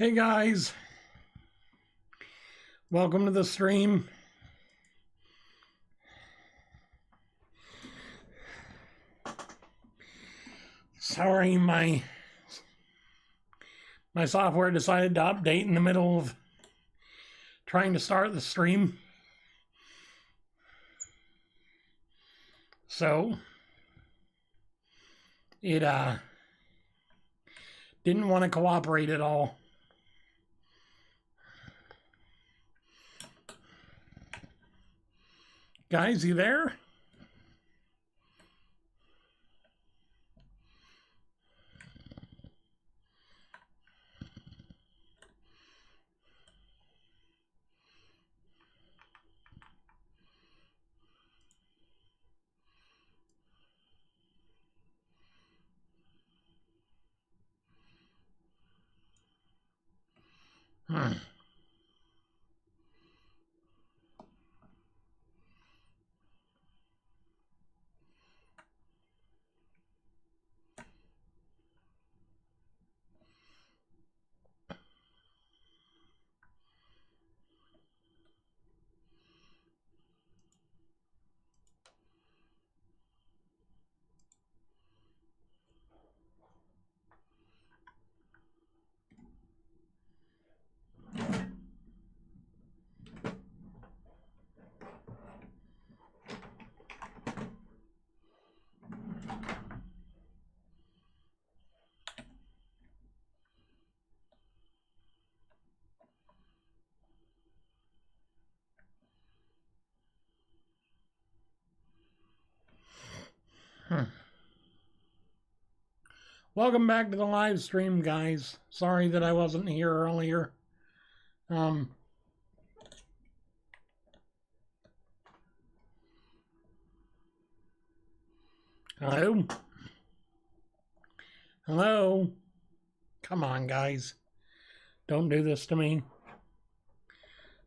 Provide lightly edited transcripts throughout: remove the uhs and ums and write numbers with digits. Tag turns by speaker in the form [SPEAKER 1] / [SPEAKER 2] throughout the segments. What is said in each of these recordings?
[SPEAKER 1] Hey guys, welcome to the stream. Sorry, my software decided to update in the middle of trying to start the stream. So it didn't want to cooperate at all. Guys, you there? Welcome back to the live stream, guys. Sorry that I wasn't here earlier. Hello? Hello? Come on, guys. Don't do this to me.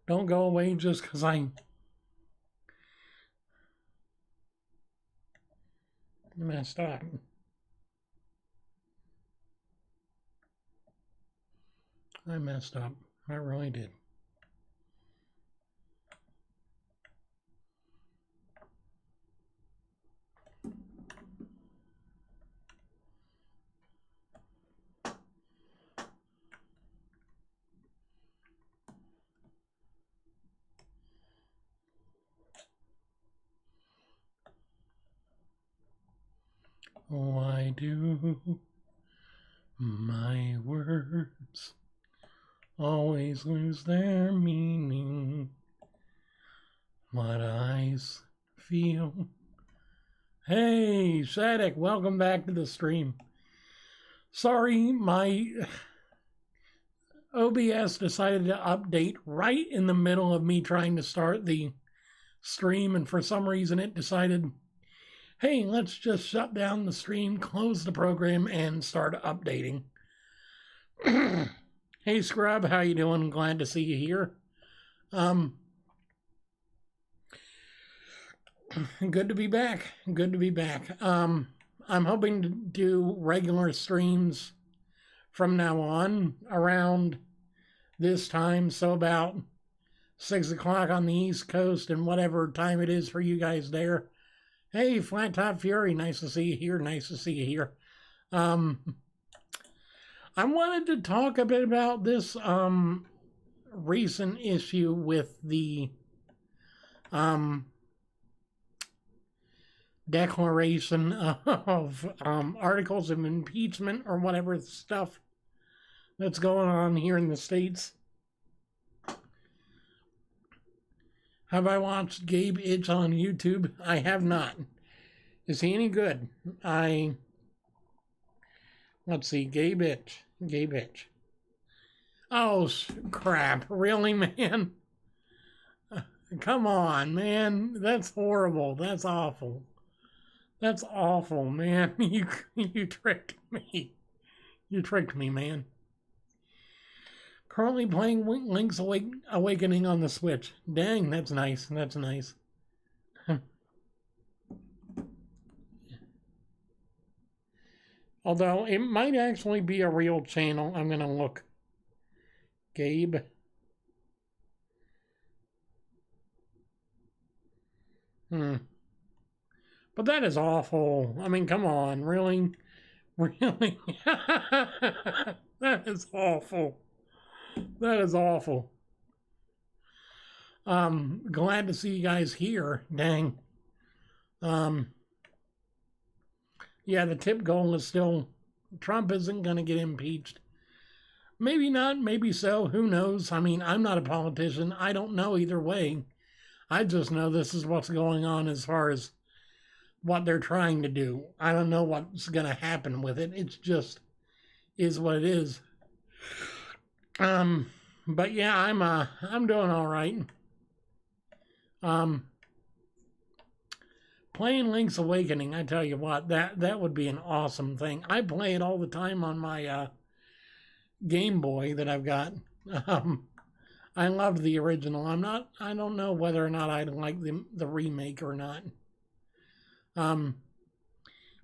[SPEAKER 1] Don't go away just because I messed up. I messed up. I really did. Why do my words always lose their meaning? What eyes feel. Hey, Shadik, welcome back to the stream. Sorry, my OBS decided to update right in the middle of me trying to start the stream, and for some reason it decided, hey, let's just shut down the stream, close the program, and start updating. Hey, Scrub, how you doing? Glad to see you here. Good to be back. Good to be back. I'm hoping to do regular streams from now on around this time, so about 6 o'clock on the East Coast and whatever time it is for you guys there. Hey, Flat Top Fury, nice to see you here. Nice to see you here. I wanted to talk a bit about this recent issue with the declaration of articles of impeachment or whatever stuff that's going on here in the States. Have I watched Gabe Itch on YouTube? I have not. Is he any good? Let's see, Gabe Itch. Oh, crap. Really, man? Come on, man. That's horrible. That's awful. That's awful, man. You tricked me. You tricked me, man. Currently playing Link's Awakening on the Switch. Dang, that's nice. That's nice. Although it might actually be a real channel. I'm going to look. Gabe. But that is awful. I mean, come on, really? Really? That is awful. That is awful. Glad to see you guys here. Dang. Yeah, the tip goal is still Trump isn't going to get impeached. Maybe not, maybe so. Who knows? I mean, I'm not a politician. I don't know either way. I just know this is what's going on as far as what they're trying to do. I don't know what's going to happen with it. It's just is what it is. But yeah, I'm doing all right. Playing Link's Awakening, I tell you what, that would be an awesome thing. I play it all the time on my Game Boy that I've got. I loved the original. I don't know whether or not I like the remake or not.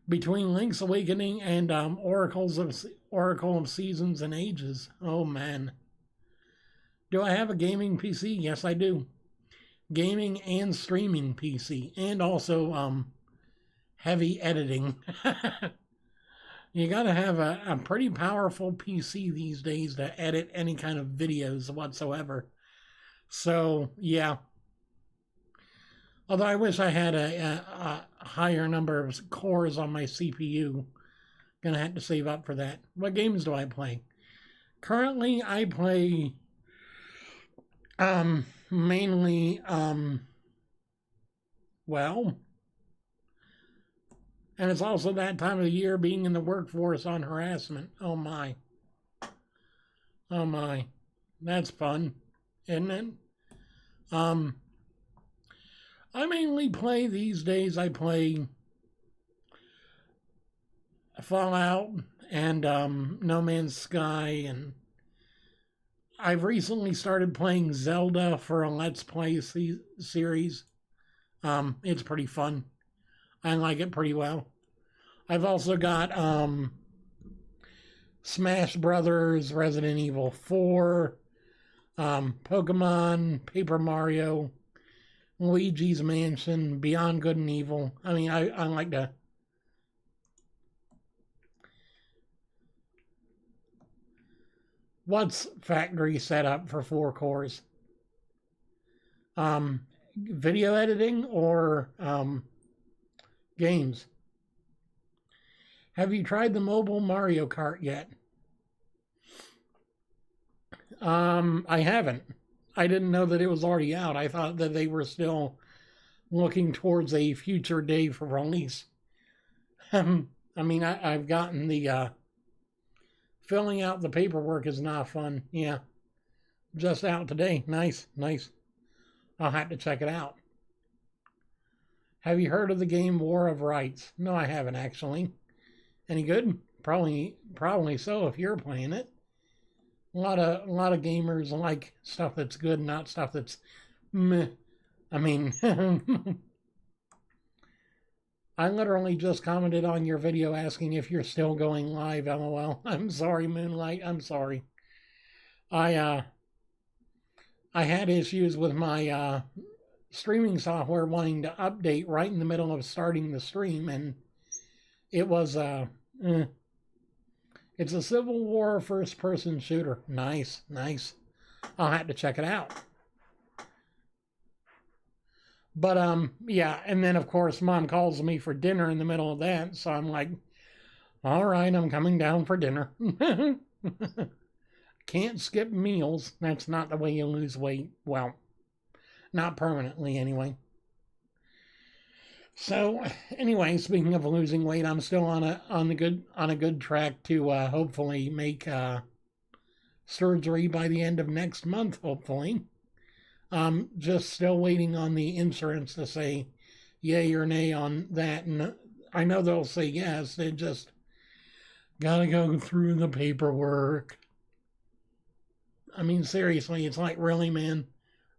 [SPEAKER 1] Between Link's Awakening and Oracle of Seasons and Ages, oh man. Do I have a gaming PC? Yes, I do. Gaming and streaming PC, and also heavy editing. You gotta have a pretty powerful PC these days to edit any kind of videos whatsoever. So, yeah. Although I wish I had a higher number of cores on my CPU. Gonna have to save up for that. What games do I play? Currently, I play mainly, well, and it's also that time of the year being in the workforce on harassment. Oh my. Oh my. That's fun, isn't it? I mainly play these days, I play Fallout and No Man's Sky, and I've recently started playing Zelda for a Let's Play series. It's pretty fun. I like it pretty well. I've also got Smash Brothers, Resident Evil 4, Pokemon, Paper Mario, Luigi's Mansion, Beyond Good and Evil. I mean, I like to... What's factory setup for 4 cores? Video editing or games? Have you tried the mobile Mario Kart yet? I haven't. I didn't know that it was already out. I thought that they were still looking towards a future day for release. I mean, I've gotten the... filling out the paperwork is not fun. Yeah. Just out today. Nice, nice. I'll have to check it out. Have you heard of the game War of Rights? No, I haven't actually. Any good? Probably so if you're playing it. A lot of gamers like stuff that's good, not stuff that's meh. I mean, I literally just commented on your video asking if you're still going live, LOL. I'm sorry, Moonlight. I'm sorry. I had issues with my streaming software wanting to update right in the middle of starting the stream, and it was it's a Civil War first-person shooter. Nice, nice. I'll have to check it out. But, yeah, and then, of course, Mom calls me for dinner in the middle of that, so I'm like, all right, I'm coming down for dinner. Can't skip meals. That's not the way you lose weight. Well, not permanently, anyway. So, anyway, speaking of losing weight, I'm still on a good track to hopefully make surgery by the end of next month, hopefully. Just still waiting on the insurance to say yay or nay on that. And I know they'll say yes. They just gotta go through the paperwork. I mean, seriously, it's like, really, man?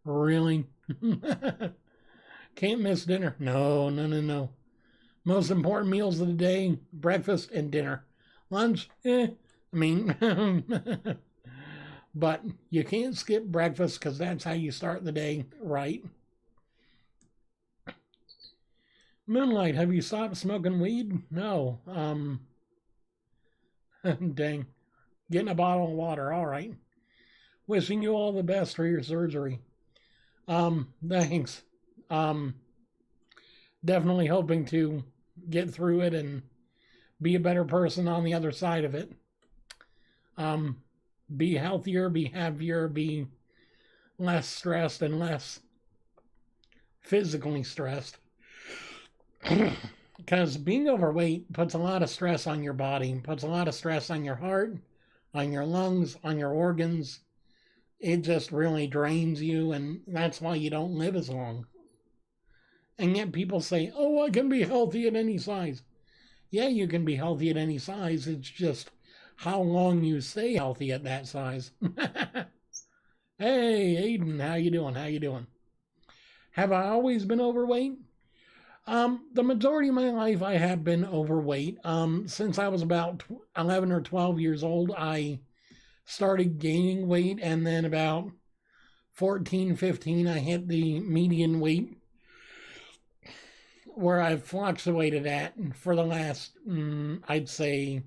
[SPEAKER 1] Really? Can't miss dinner. No. Most important meals of the day, breakfast and dinner. Lunch, I mean, But you can't skip breakfast because that's how you start the day, right? Moonlight, have you stopped smoking weed? No. Dang. Getting a bottle of water. All right. Wishing you all the best for your surgery. Thanks. Um, Definitely hoping to get through it and be a better person on the other side of it. Be healthier, be happier, be less stressed and less physically stressed. Because being overweight puts a lot of stress on your body, puts a lot of stress on your heart, on your lungs, on your organs. It just really drains you, and that's why you don't live as long. And yet people say, oh, I can be healthy at any size. Yeah, you can be healthy at any size. It's just how long you stay healthy at that size. Hey, Aiden, how you doing? How you doing? Have I always been overweight? The majority of my life I have been overweight. Since I was about 11 or 12 years old, I started gaining weight, and then about 14, 15, I hit the median weight where I've fluctuated at for the last, I'd say,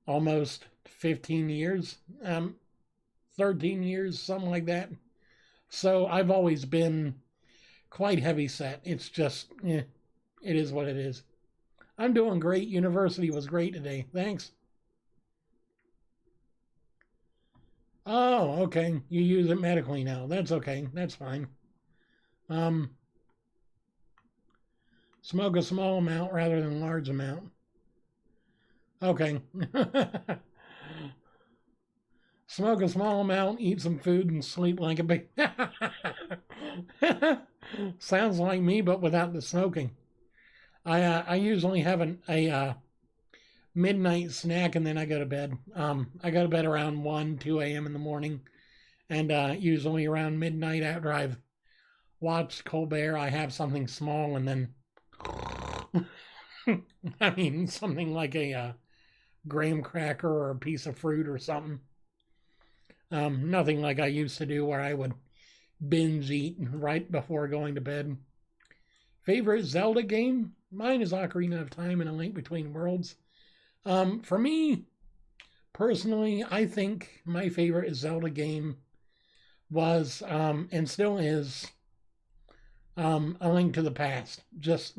[SPEAKER 1] almost 15 years, 13 years, something like that. So I've always been quite heavy set. It's just, it is what it is. I'm doing great. University was great today. Thanks. Oh, okay. You use it medically now. That's okay. That's fine. Smoke a small amount rather than a large amount. Okay. Smoke a small amount, eat some food, and sleep like a baby. Sounds like me, but without the smoking. I usually have a midnight snack, and then I go to bed. I go to bed around 1, 2 a.m. in the morning, and usually around midnight after I've watched Colbert, I have something small, and then I mean something like a graham cracker or a piece of fruit or something. Nothing like I used to do where I would binge eat right before going to bed. Favorite Zelda game? Mine is Ocarina of Time and A Link Between Worlds. For me, personally, I think my favorite Zelda game was, and still is, A Link to the Past. Just,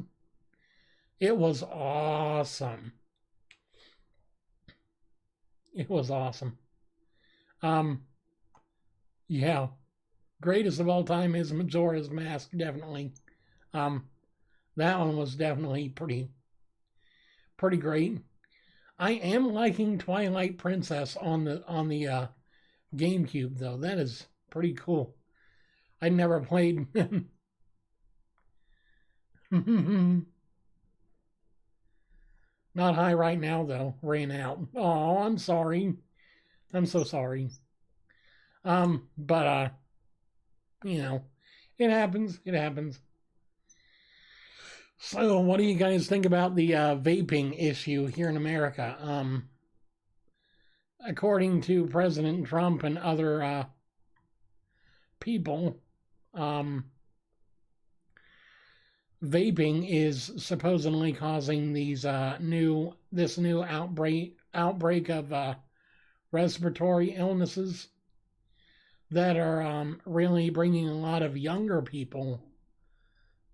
[SPEAKER 1] it was awesome. It was awesome. Yeah. Greatest of all time is Majora's Mask, definitely. That one was definitely pretty great. I am liking Twilight Princess on the GameCube though. That is pretty cool. I never played. Not high right now though. Ran out. Oh, I'm sorry. I'm so sorry. But you know, it happens. It happens. So, what do you guys think about the vaping issue here in America? According to President Trump and other people, vaping is supposedly causing this new outbreak of respiratory illnesses that are really bringing a lot of younger people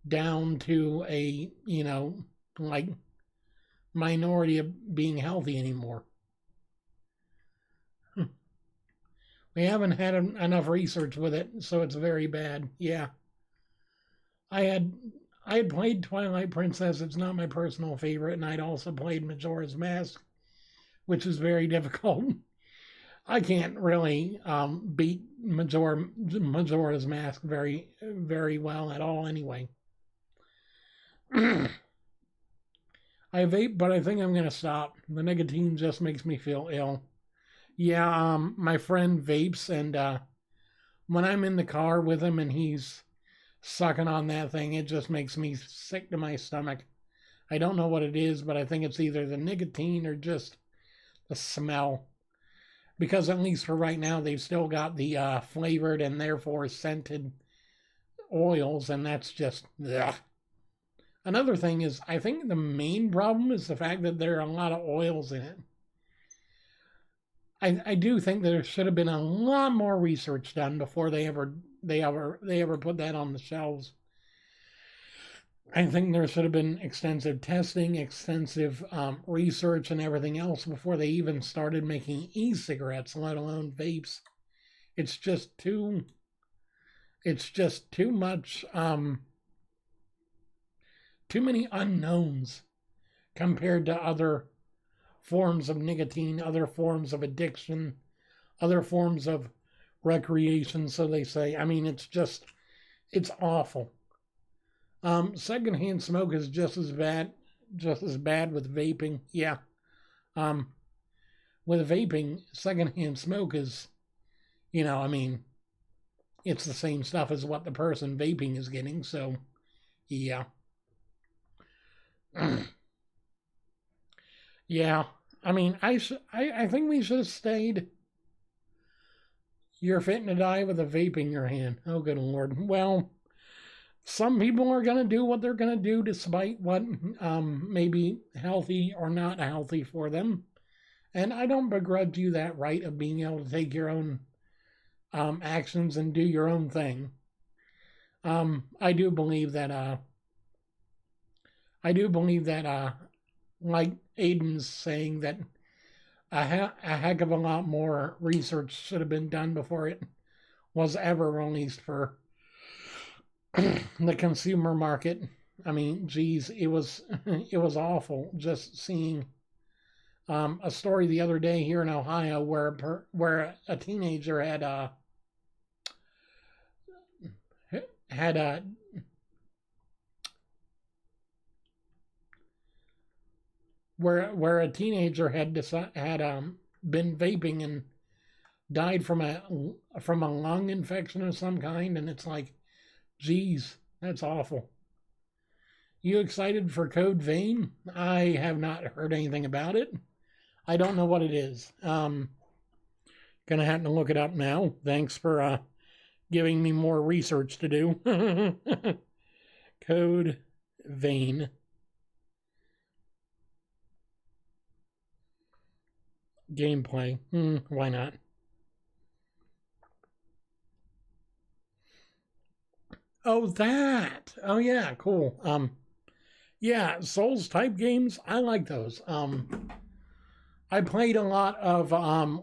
[SPEAKER 1] down to a, like minority of being healthy anymore. We haven't had enough research with it, so it's very bad. Yeah. I had played Twilight Princess. It's not my personal favorite, and I'd also played Majora's Mask, which is very difficult. I can't really beat Majora's Mask very, very well at all anyway. I vape, but I think I'm going to stop. The nicotine just makes me feel ill. Yeah, my friend vapes, and when I'm in the car with him and he's sucking on that thing, it just makes me sick to my stomach. I don't know what it is, but I think it's either the nicotine or just the smell. because at least for right now, they've still got the flavored and therefore scented oils, and that's just ugh. Another thing is, I think the main problem is the fact that there are a lot of oils in it. I do think there should have been a lot more research done before they ever put that on the shelves. I think there should have been extensive testing, extensive research, and everything else before they even started making e-cigarettes, let alone vapes. It's just too. It's just too much. Too many unknowns compared to other forms of nicotine, other forms of addiction, other forms of recreation, so they say. I mean, it's awful. Secondhand smoke is just as bad with vaping. Yeah. With vaping, secondhand smoke is, I mean, it's the same stuff as what the person vaping is getting, so, yeah. Yeah, I mean, I think we should have stayed. You're fitting to die with a vape in your hand. Oh, good Lord. Well, some people are going to do what they're going to do despite what may be healthy or not healthy for them. And I don't begrudge you that right of being able to take your own actions and do your own thing. I do believe that like Aiden's saying, that a heck of a lot more research should have been done before it was ever released for the consumer market. I mean, geez, it was awful just seeing a story the other day here in Ohio where a teenager had where a teenager had been vaping and died from a lung infection of some kind, and it's like, geez, that's awful. You excited for Code Vein? I have not heard anything about it. I don't know what it is. Gonna have to look it up now. Thanks for giving me more research to do. Code Vein. Gameplay. Why not? Oh, that. Oh, yeah, cool. Yeah, Souls type games, I like those. I played a lot of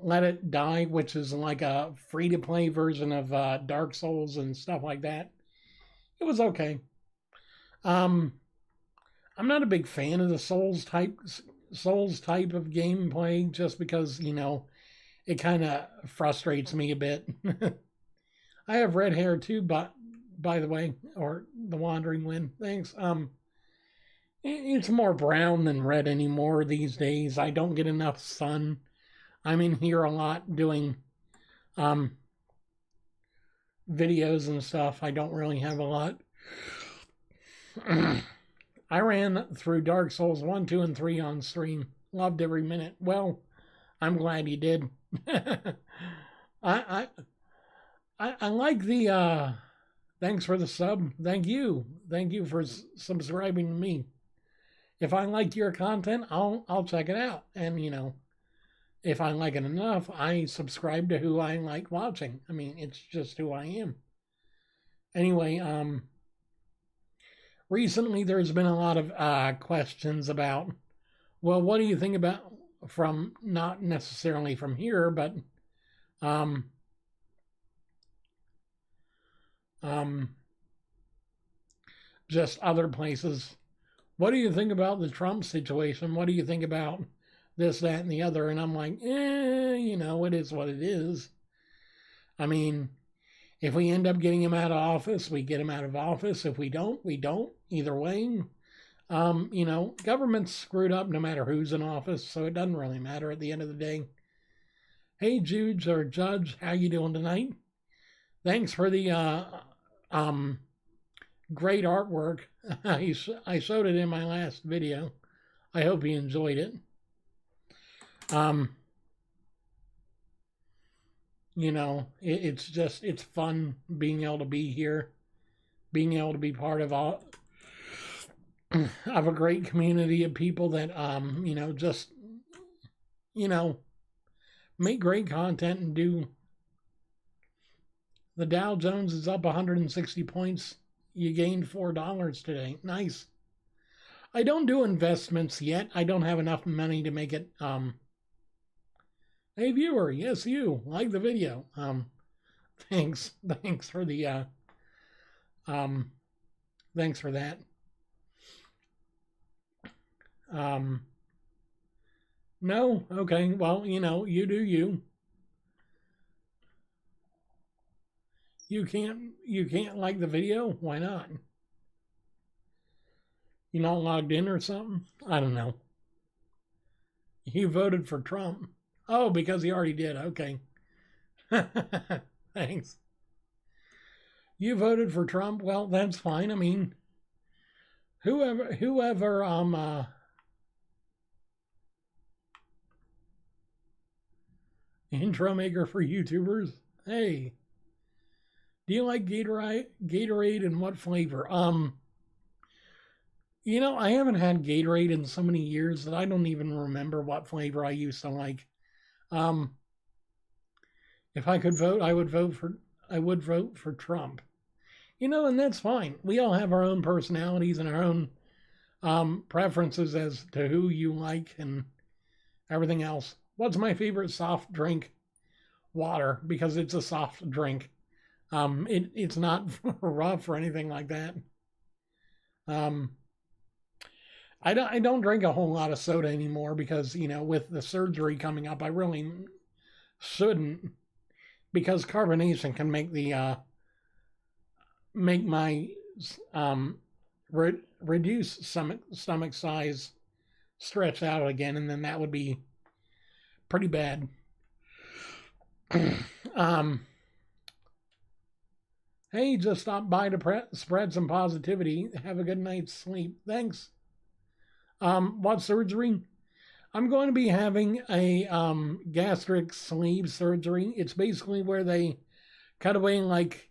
[SPEAKER 1] Let It Die, which is like a free-to-play version of Dark Souls and stuff like that. It was okay. I'm not a big fan of the Souls type of gameplay, just because it kind of frustrates me a bit. I have red hair too, but by the way, or the Wandering Wind. Thanks. It's more brown than red anymore these days. I don't get enough sun. I'm in here a lot doing videos and stuff. I don't really have a lot. I ran through Dark Souls 1, 2, and 3 on stream. Loved every minute. Well, I'm glad you did. I like the thanks for the sub. Thank you for subscribing to me. If I like your content, I'll check it out. And if I like it enough, I subscribe to who I like watching. I mean, it's just who I am. Anyway, recently there's been a lot of questions about, well, what do you think about, from not necessarily from here, but just other places. What do you think about the Trump situation? What do you think about this, that, and the other? And I'm like, it is what it is. I mean, if we end up getting him out of office, we get him out of office. If we don't, we don't. Either way, government's screwed up no matter who's in office, so it doesn't really matter at the end of the day. Hey, Juge or Judge, how you doing tonight? Thanks for the great artwork. I showed it in my last video. I hope you enjoyed it. it's fun being able to be here, being able to be part of all of a great community of people that just you know make great content and do. The Dow Jones is up 160 points. You gained $4 today. Nice. I don't do investments yet. I don't have enough money to make it. Hey viewer, yes you like the video. Thanks for the thanks for that. No, okay. Well, you do you. You can't like the video? Why not? You not logged in or something? I don't know. You voted for Trump. Oh, because he already did. Okay. Thanks. You voted for Trump? Well, that's fine. I mean, whoever intro maker for YouTubers. Hey. Do you like Gatorade and what flavor? I haven't had Gatorade in so many years that I don't even remember what flavor I used to like. If I could vote, I would vote for Trump. And that's fine. We all have our own personalities and our own preferences as to who you like and everything else. What's my favorite soft drink? Water, because it's a soft drink. It's not rough or anything like that. I don't drink a whole lot of soda anymore because, with the surgery coming up, I really shouldn't, because carbonation can make the make my reduce stomach size stretch out again, and then that would be pretty bad. Hey, just stopped by to spread some positivity. Have a good night's sleep. Thanks. What surgery? I'm going to be having a gastric sleeve surgery. It's basically where they cut away like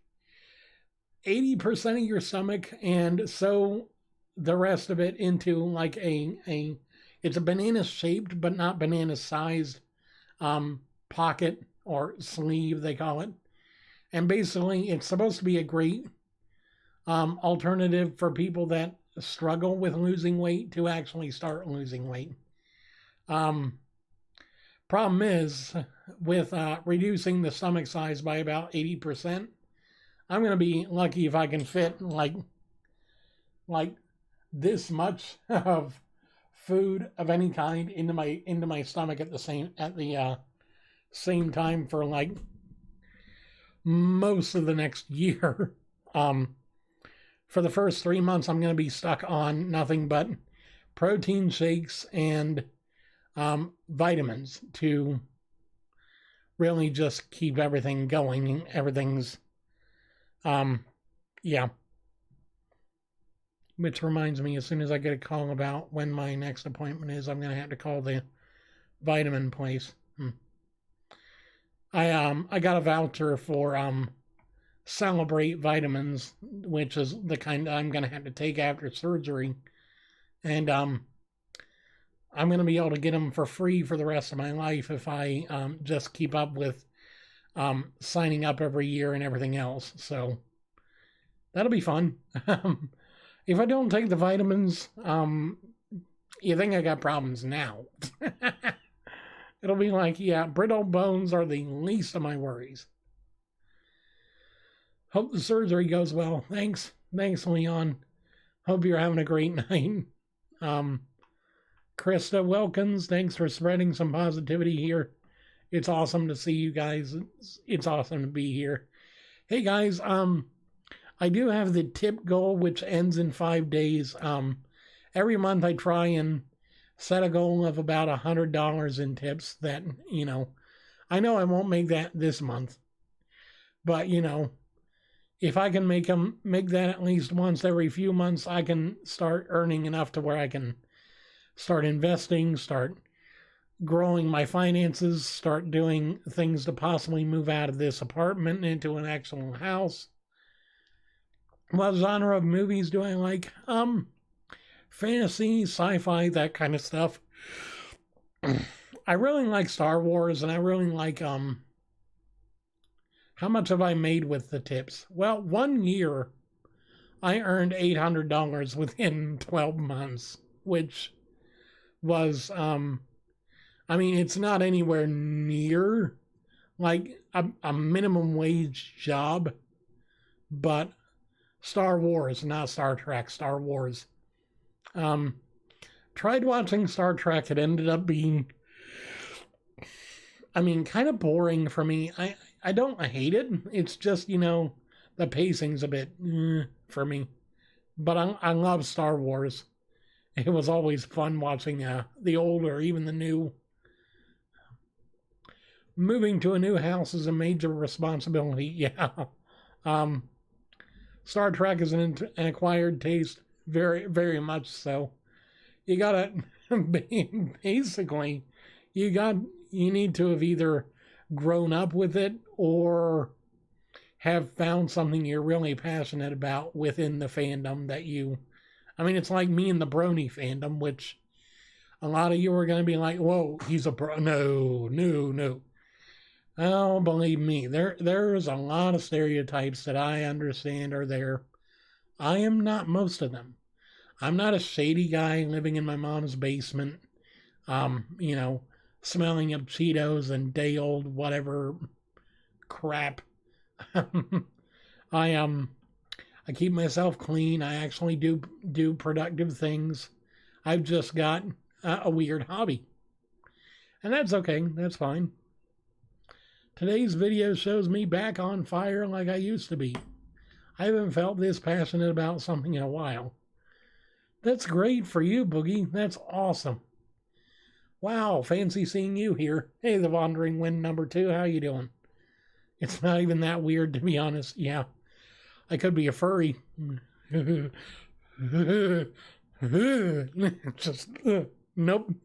[SPEAKER 1] 80% of your stomach and sew the rest of it into like it's a banana shaped but not banana sized pocket or sleeve, they call it. And basically, it's supposed to be a great alternative for people that struggle with losing weight to actually start losing weight. Problem is, with reducing the stomach size by about 80%, I'm going to be lucky if I can fit like this much of food of any kind into my stomach at the same time for like most of the next year. For the first 3 months, I'm going to be stuck on nothing but protein shakes and vitamins to really just keep everything going. Everything's, yeah. Which reminds me, as soon as I get a call about when my next appointment is, I'm going to have to call the vitamin place. I got a voucher for Celebrate vitamins, which is the kind I'm going to have to take after surgery. And I'm going to be able to get them for free for the rest of my life if I just keep up with signing up every year and everything else. So that'll be fun. If I don't take the vitamins, you think I got problems now. It'll be like, yeah, brittle bones are the least of my worries. Hope the surgery goes well. Thanks, Leon. Hope you're having a great night. Krista Wilkins, thanks for spreading some positivity here. It's awesome to see you guys. It's awesome to be here. Hey guys, I do have the tip goal, which ends in 5 days. Every month I try and set a goal of about $100 in tips that, I know I won't make that this month, but if I can make that at least once every few months, I can start earning enough to where I can start investing, start, growing my finances, start doing things to possibly move out of this apartment into an actual house. What genre of movies do I like? Fantasy, sci-fi, that kind of stuff. I really like Star Wars, and I really like how much have I made with the tips? Well, 1 year I earned $800 within 12 months, which was I mean, it's not anywhere near like a minimum wage job, but Star Wars, not Star Trek, Star Wars. Tried watching Star Trek. It ended up being, I mean, kind of boring for me. I don't hate it. It's just, the pacing's a bit for me. But I love Star Wars. It was always fun watching the old or even the new. Moving to a new house is a major responsibility. Yeah. Star Trek is an acquired taste, very, very much so. You gotta, basically, you need to have either grown up with it or have found something you're really passionate about within the fandom that I mean, it's like me and the Brony fandom, which a lot of you are going to be like, whoa, he's a bro. No. Oh, believe me, there's a lot of stereotypes that I understand are there. I am not most of them. I'm not a shady guy living in my mom's basement, smelling of Cheetos and day old whatever crap. I keep myself clean. I actually do productive things. I've just got a weird hobby. And that's okay. That's fine. Today's video shows me back on fire like I used to be. I haven't felt this passionate about something in a while. That's great for you, Boogie. That's awesome. Wow, fancy seeing you here. Hey, the Wandering Wind number 2. How you doing? It's not even that weird, to be honest. Yeah, I could be a furry. Just, nope.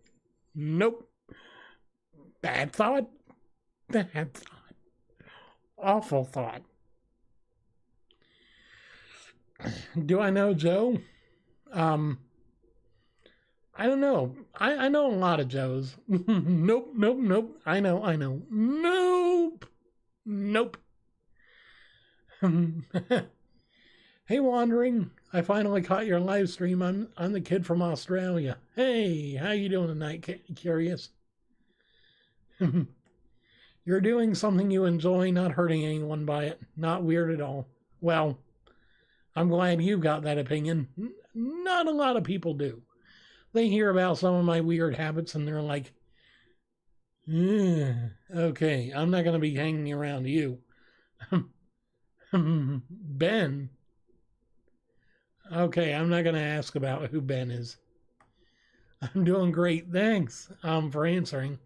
[SPEAKER 1] Bad thought. Awful thought. Do I know Joe? I don't know. I know a lot of Joes. Nope. I know. Nope. Hey, Wandering. I finally caught your live stream. I'm the kid from Australia. Hey, how you doing tonight? Curious. You're doing something you enjoy, not hurting anyone by it. Not weird at all. Well, I'm glad you got that opinion. Not a lot of people do. They hear about some of my weird habits and they're like, okay, I'm not going to be hanging around you. Ben. Okay, I'm not going to ask about who Ben is. I'm doing great. Thanks for answering.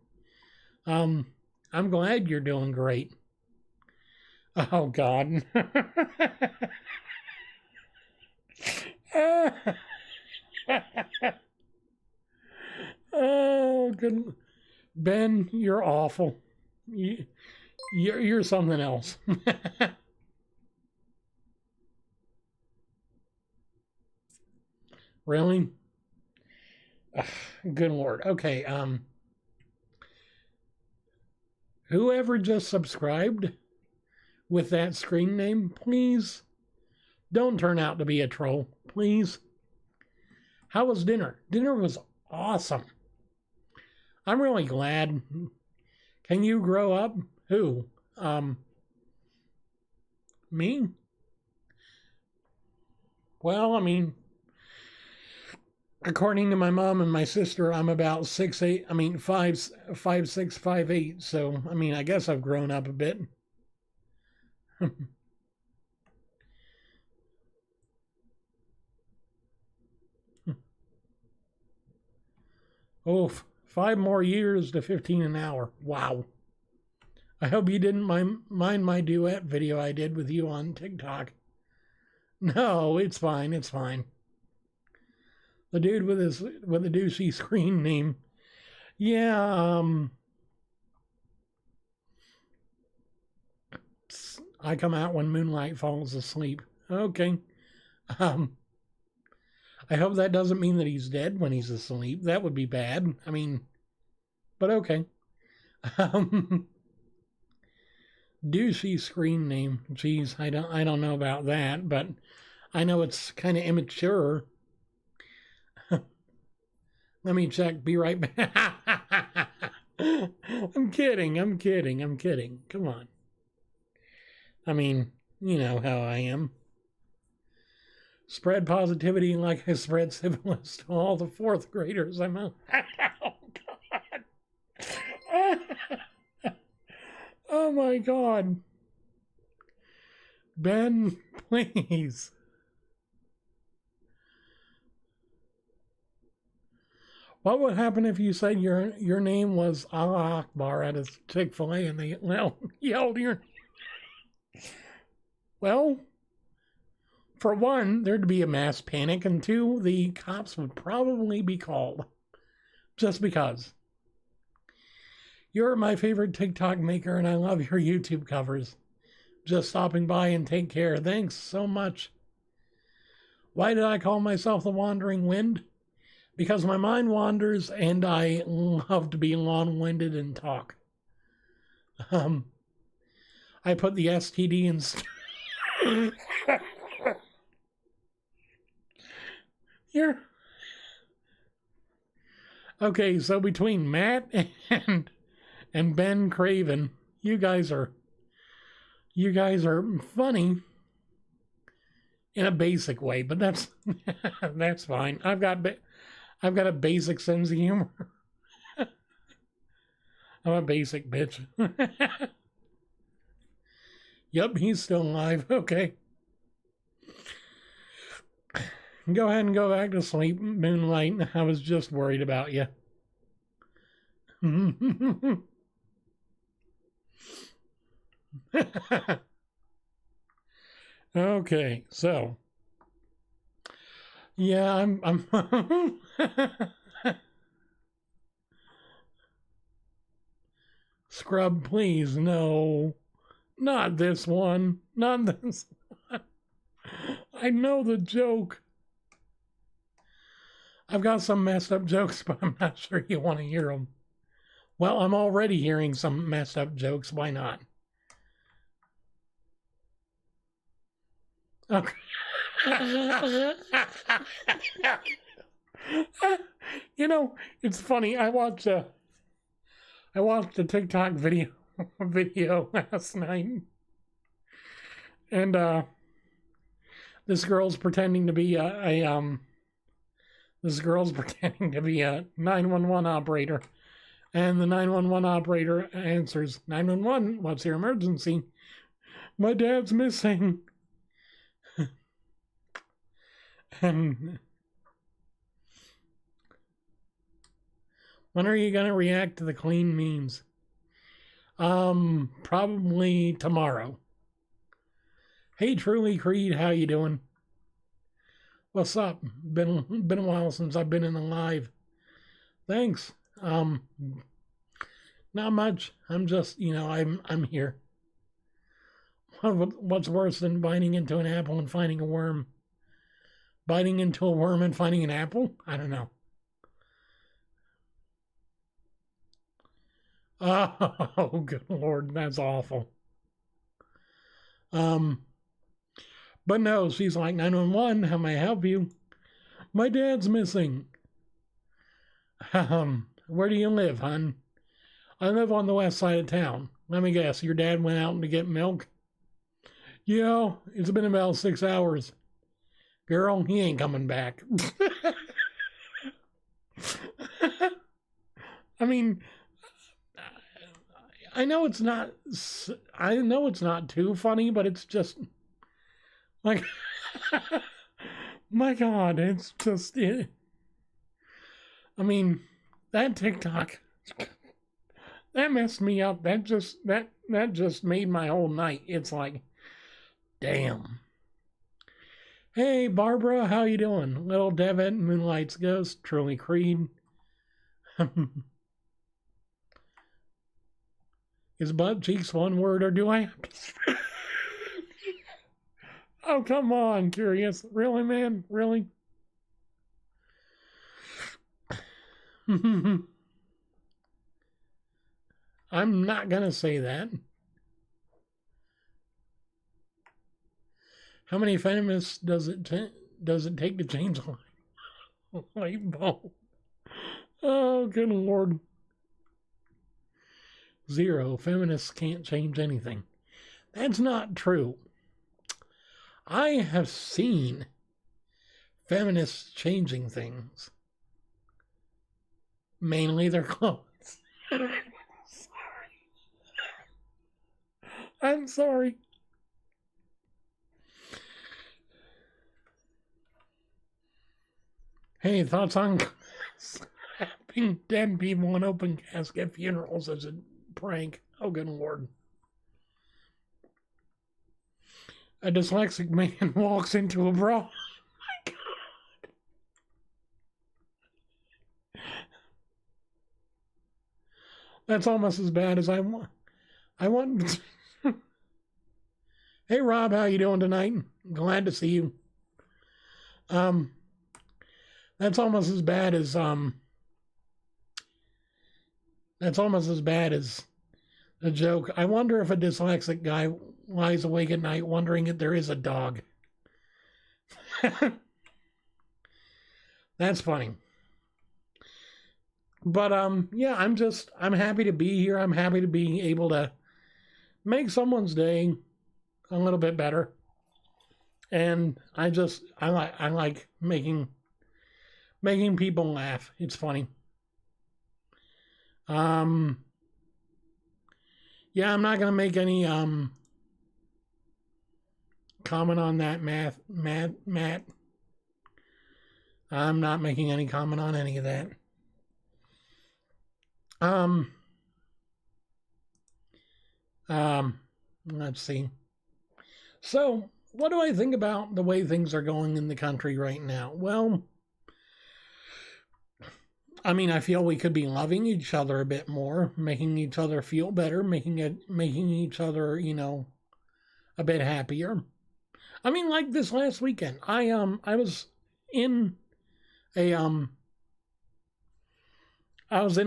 [SPEAKER 1] I'm glad you're doing great. Oh, God. Oh, good. Ben, you're awful. You're something else. Really? Good Lord. Okay, whoever just subscribed with that screen name, please don't turn out to be a troll, please. How was dinner? Dinner was awesome. I'm really glad. Can you grow up? Who? Me? Well, I mean, according to my mom and my sister, I'm about 6'8". I mean, 5'6", 5'8". So, I mean, I guess I've grown up a bit. Oh, 5 more years to 15 an hour. Wow. I hope you didn't mind my duet video I did with you on TikTok. No, it's fine. It's fine. The dude with the douchey screen name. Yeah, I come out when moonlight falls asleep. Okay. Um, I hope that doesn't mean that he's dead when he's asleep. That would be bad. I mean, but okay. Um, douchey screen name. Jeez, I don't know about that, but I know it's kind of immature. Let me check. Be right back. I'm kidding. I'm kidding. I'm kidding. Come on. I mean, you know how I am. Spread positivity like I spread syphilis to all the fourth graders. I'm a... Oh, God. Oh, my God. Ben, please. What would happen if you said your name was Allah Akbar at a Chick-fil-A and they yelled your... Well, for one, there'd be a mass panic, and two, the cops would probably be called. Just because. You're my favorite TikTok maker, and I love your YouTube covers. Just stopping by and take care. Thanks so much. Why did I call myself the Wandering Wind? Because my mind wanders, and I love to be long-winded and talk. I put the STD in... You're... Okay, so between Matt and Ben Craven, you guys are funny in a basic way, but that's that's fine. I've got a basic sense of humor. I'm a basic bitch. Yep, he's still alive. Okay. Go ahead and go back to sleep, Moonlight. I was just worried about you. Okay, so yeah, I'm Scrub, please, no. Not this one. Not this one. I know the joke. I've got some messed up jokes, but I'm not sure you want to hear them. Well, I'm already hearing some messed up jokes. Why not? Okay. You know, it's funny. I watched a TikTok video last night, and this girl's pretending to be this girl's pretending to be a 911 operator, and the 911 operator answers, 911, what's your emergency? My dad's missing. And when are you gonna react to the clean memes? Probably tomorrow. Hey, Truly Creed, how you doing? What's up? Been a while since I've been in the live. Thanks. Not much. I'm just, I'm here. What's worse than biting into an apple and finding a worm? Biting into a worm and finding an apple? I don't know. Oh, good Lord, that's awful. But no, she's like, 911, how may I help you? My dad's missing. Where do you live, hon? I live on the west side of town. Let me guess, your dad went out to get milk? Yeah, it's been about 6 hours. Girl, he ain't coming back. I mean, I know it's not too funny, but it's just like, my God, it's just it. I mean, that TikTok, that messed me up. That just made my whole night. It's like, damn. Hey, Barbara, how you doing? Little Devitt, Moonlight's Ghost, Truly Creed. Is butt cheeks one word, or do I have to... Oh, come on, Curious. Really, man? Really? I'm not going to say that. How many feminists does it take to change a light bulb? Oh, good Lord. 0. Feminists can't change anything. That's not true. I have seen feminists changing things. Mainly their clothes. I'm sorry. Hey, thoughts on slapping dead people in open casket funerals as a prank? Oh, good Lord. A dyslexic man walks into a brawl. Oh, my God. That's almost as bad as I want. Hey, Rob, how you doing tonight? Glad to see you. That's almost as bad as the joke. I wonder if a dyslexic guy lies awake at night wondering if there is a dog. That's funny. But yeah, I'm happy to be here. I'm happy to be able to make someone's day a little bit better. And I like making people laugh. It's funny. Yeah, I'm not gonna make any comment on that, Matt. I'm not making any comment on any of that. Let's see. So, what do I think about the way things are going in the country right now? Well, I mean, I feel we could be loving each other a bit more, making each other feel better, making each other, a bit happier. I mean, like this last weekend, I was in a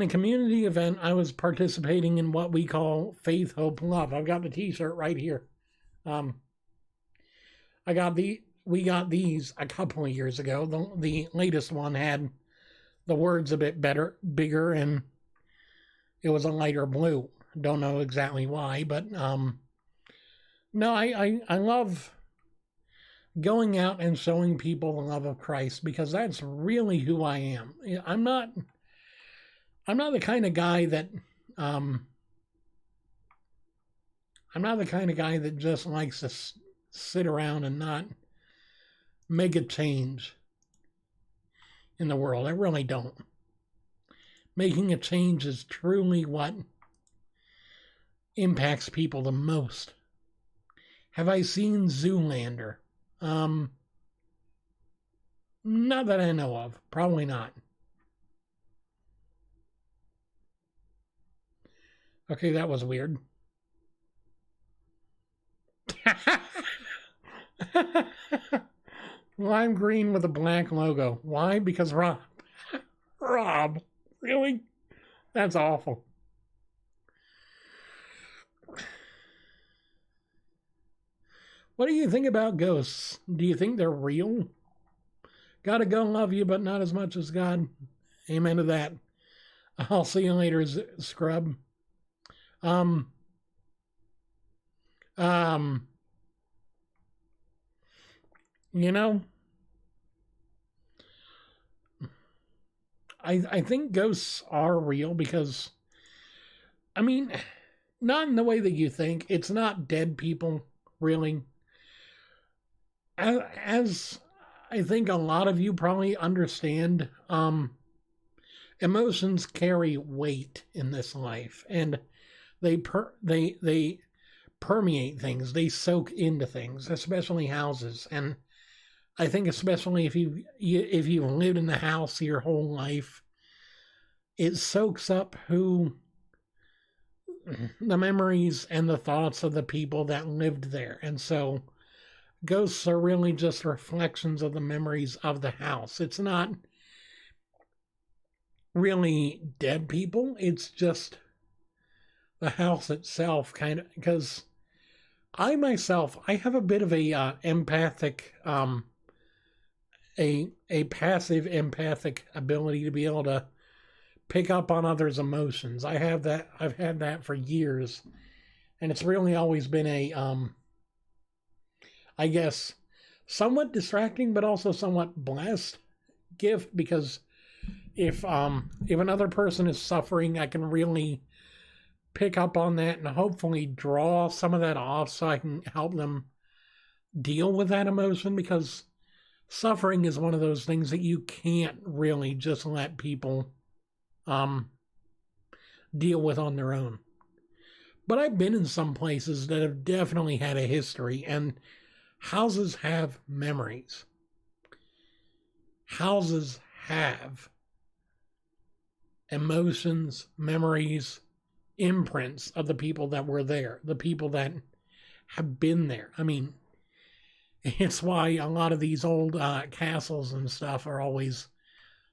[SPEAKER 1] community event. I was participating in what we call Faith, Hope, Love. I've got the t-shirt right here. We got these a couple of years ago. The latest one had the words a bit bigger, and it was a lighter blue. Don't know exactly why, but no, I love going out and showing people the love of Christ, because that's really who I am. I'm not the kind of guy that just likes to sit around and not make a change in the world. I really don't. Making a change is truly what impacts people the most. Have I seen Zoolander? Not that I know of. Probably not. Okay, that was weird. Lime green with a black logo. Why? Because Rob. Rob. Really? That's awful. What do you think about ghosts? Do you think they're real? Gotta go, love you, but not as much as God. Amen to that. I'll see you later, scrub. I think ghosts are real because, I mean, not in the way that you think. It's not dead people, really. As I think a lot of you probably understand, emotions carry weight in this life, and they permeate things. They soak into things, especially houses. And I think especially if you've lived in the house your whole life, it soaks up who the memories and the thoughts of the people that lived there. And so ghosts are really just reflections of the memories of the house. It's not really dead people, it's just the house itself, kind of, because I myself, I have a bit of a empathic, a passive empathic ability to be able to pick up on others' emotions. I have that. I've had that for years, and it's really always been a, I guess, somewhat distracting, but also somewhat blessed gift, because if another person is suffering, I can really pick up on that and hopefully draw some of that off so I can help them deal with that emotion, because suffering is one of those things that you can't really just let people deal with on their own. But I've been in some places that have definitely had a history, and houses have memories. Houses have emotions, memories, imprints of the people that were there, the people that have been there. I mean, it's why a lot of these old castles and stuff are always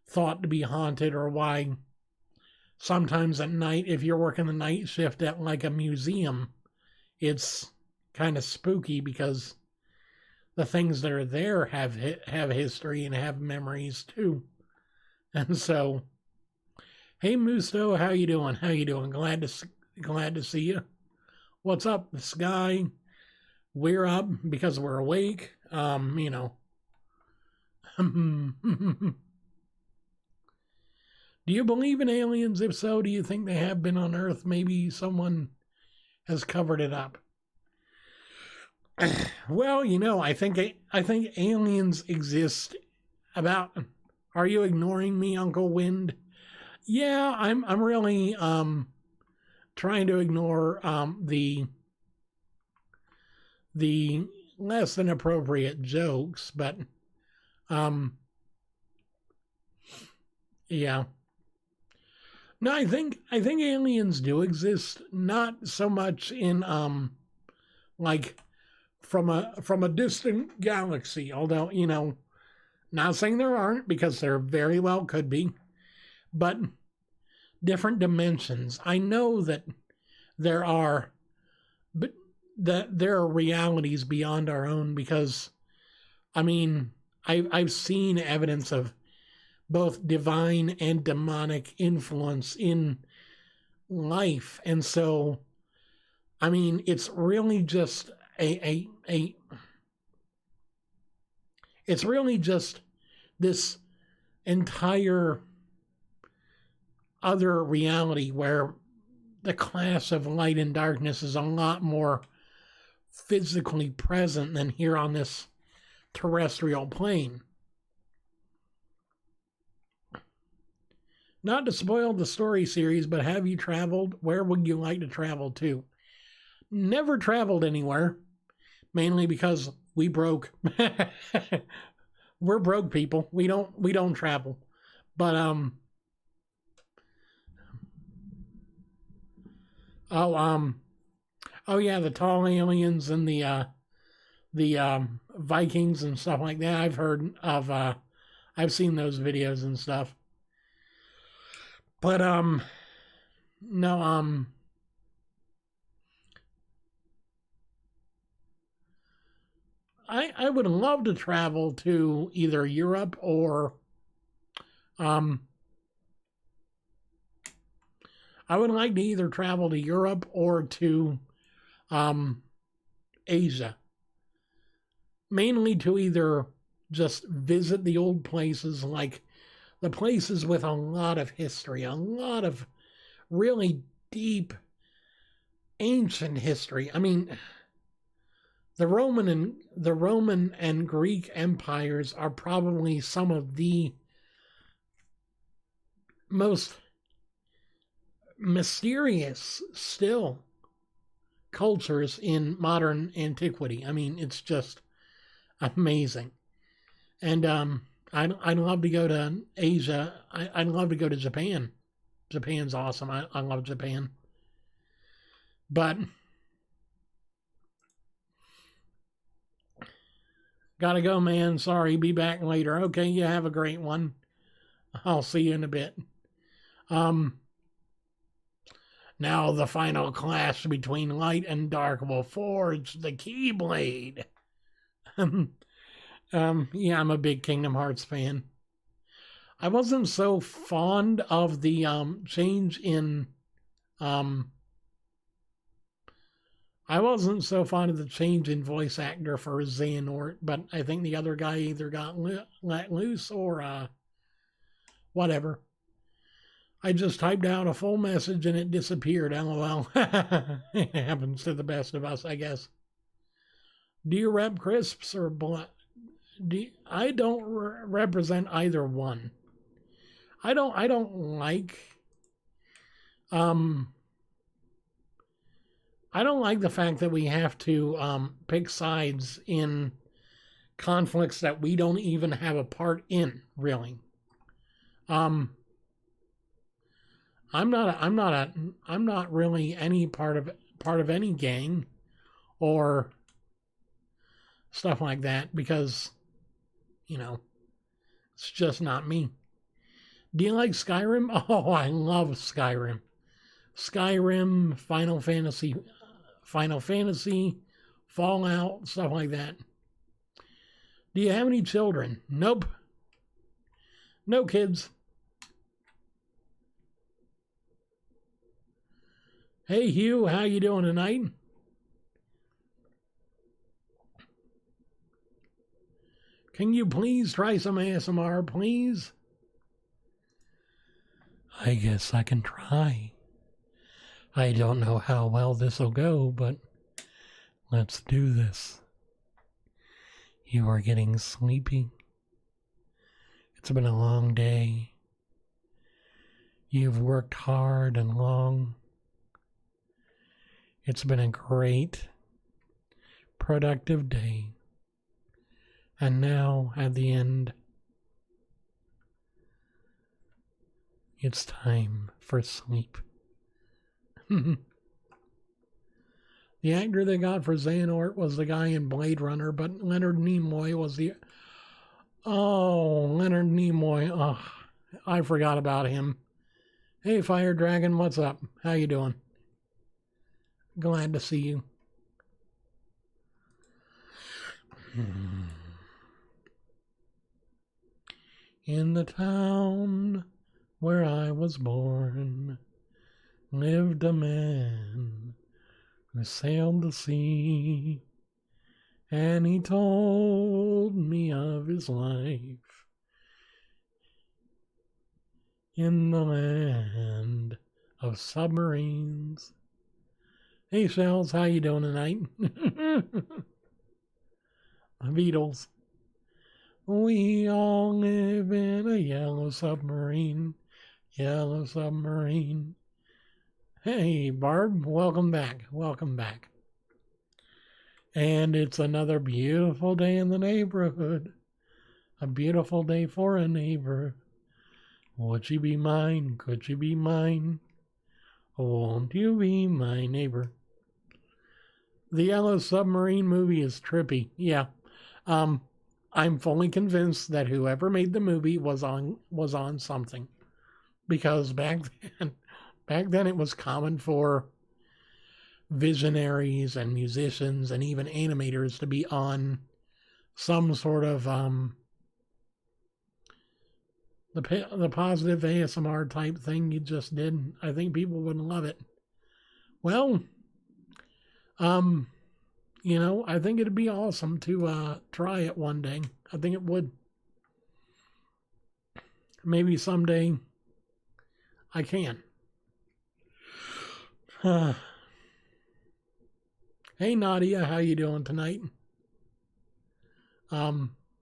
[SPEAKER 1] thought to be haunted, or why sometimes at night, if you're working the night shift at like a museum, it's kind of spooky, because the things that are there have history and have memories too. And so, hey Musto, how you doing? How you doing? Glad to see you. What's up, the sky? We're up because we're awake. You know. Do you believe in aliens? If so, do you think they have been on Earth? Maybe someone has covered it up. Well, you know, I think aliens exist. Are you ignoring me, Uncle Wind? Yeah, I'm really trying to ignore the less than appropriate jokes, but yeah. No, I think aliens do exist, not so much in like from a distant galaxy, although, you know, not saying there aren't, because there very well could be, but different dimensions. I know that there are, but that there are realities beyond our own, because, I mean, I've seen evidence of both divine and demonic influence in life, and so, I mean, it's really just it's really just this entire other reality where the clash of light and darkness is a lot more physically present than here on this terrestrial plane. Not to spoil the story series, but have you traveled? Where would you like to travel to? Never traveled anywhere, mainly because we broke. We're broke people. We don't travel. But oh yeah, the tall aliens and the Vikings and stuff like that. I've heard of I've seen those videos and stuff. But no, I would love to travel to either Europe or I would like to either travel to Europe or to Asia. Mainly to either just visit the old places, like the places with a lot of history, a lot of really deep ancient history. I mean, the Roman and Greek empires are probably some of the most mysterious still cultures in modern antiquity. I mean, it's just amazing. And I'd love to go to Asia. I'd love to go to Japan. Japan's awesome. I love Japan. But gotta go, man. Sorry, be back later. Okay, you have a great one. I'll see you in a bit. Now the final clash between light and dark will forge the Keyblade. Yeah, I'm a big Kingdom Hearts fan. I wasn't so fond of the change in I wasn't so fond of the change in voice actor for Xehanort, but I think the other guy either got let loose or whatever. I just typed out a full message and it disappeared. LOL. It happens to the best of us, I guess. Do you rep crisps or blood? I don't represent either one. I don't like I don't like the fact that we have to pick sides in conflicts that we don't even have a part in, really. I'm not really any part of any gang or stuff like that because, it's just not me. Do you like Skyrim? Oh, I love Skyrim. Skyrim, Final Fantasy, Fallout, stuff like that. Do you have any children? Nope. No kids. Hey Hugh, how you doing tonight? Can you please try some ASMR, please? I guess I can try. I don't know how well this will go, but let's do this. You are getting sleepy. It's been a long day. You've worked hard and long. It's been a great, productive day. And now, at the end, it's time for sleep. The actor they got for Xehanort was the guy in Blade Runner, but Leonard Nimoy was the... Oh, Leonard Nimoy. Oh, I forgot about him. Hey, Fire Dragon, what's up? How you doing? Glad to see you. In the town where I was born lived a man who sailed the sea, and he told me of his life in the land of submarines. Hey, Shells, how you doing tonight? Beatles. We all live in a yellow submarine. Yellow submarine. Hey, Barb, welcome back. Welcome back. And it's another beautiful day in the neighborhood. A beautiful day for a neighbor. Would you be mine? Could you be mine? Won't you be my neighbor? The Yellow Submarine movie is trippy. Yeah. I'm fully convinced that whoever made the movie was on something. Because back then it was common for visionaries and musicians and even animators to be on some sort of the positive ASMR type thing you just did. I think people would love it. Well, I think it'd be awesome to try it one day. I think it would. Maybe someday I can. Hey Nadia, how you doing tonight?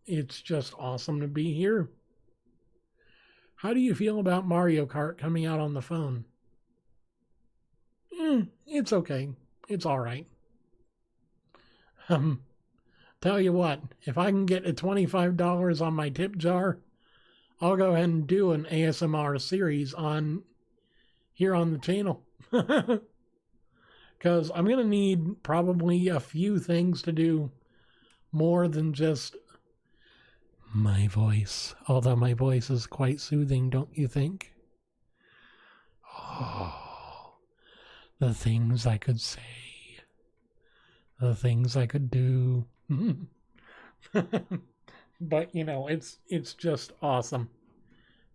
[SPEAKER 1] It's just awesome to be here. How do you feel about Mario Kart coming out on the phone? It's okay. It's all right. Tell you what, if I can get a $25 on my tip jar, I'll go ahead and do an ASMR series here on the channel. Because I'm going to need probably a few things to do more than just my voice. Although my voice is quite soothing, don't you think? Oh, the things I could say. The things I could do. But, you know, it's just awesome.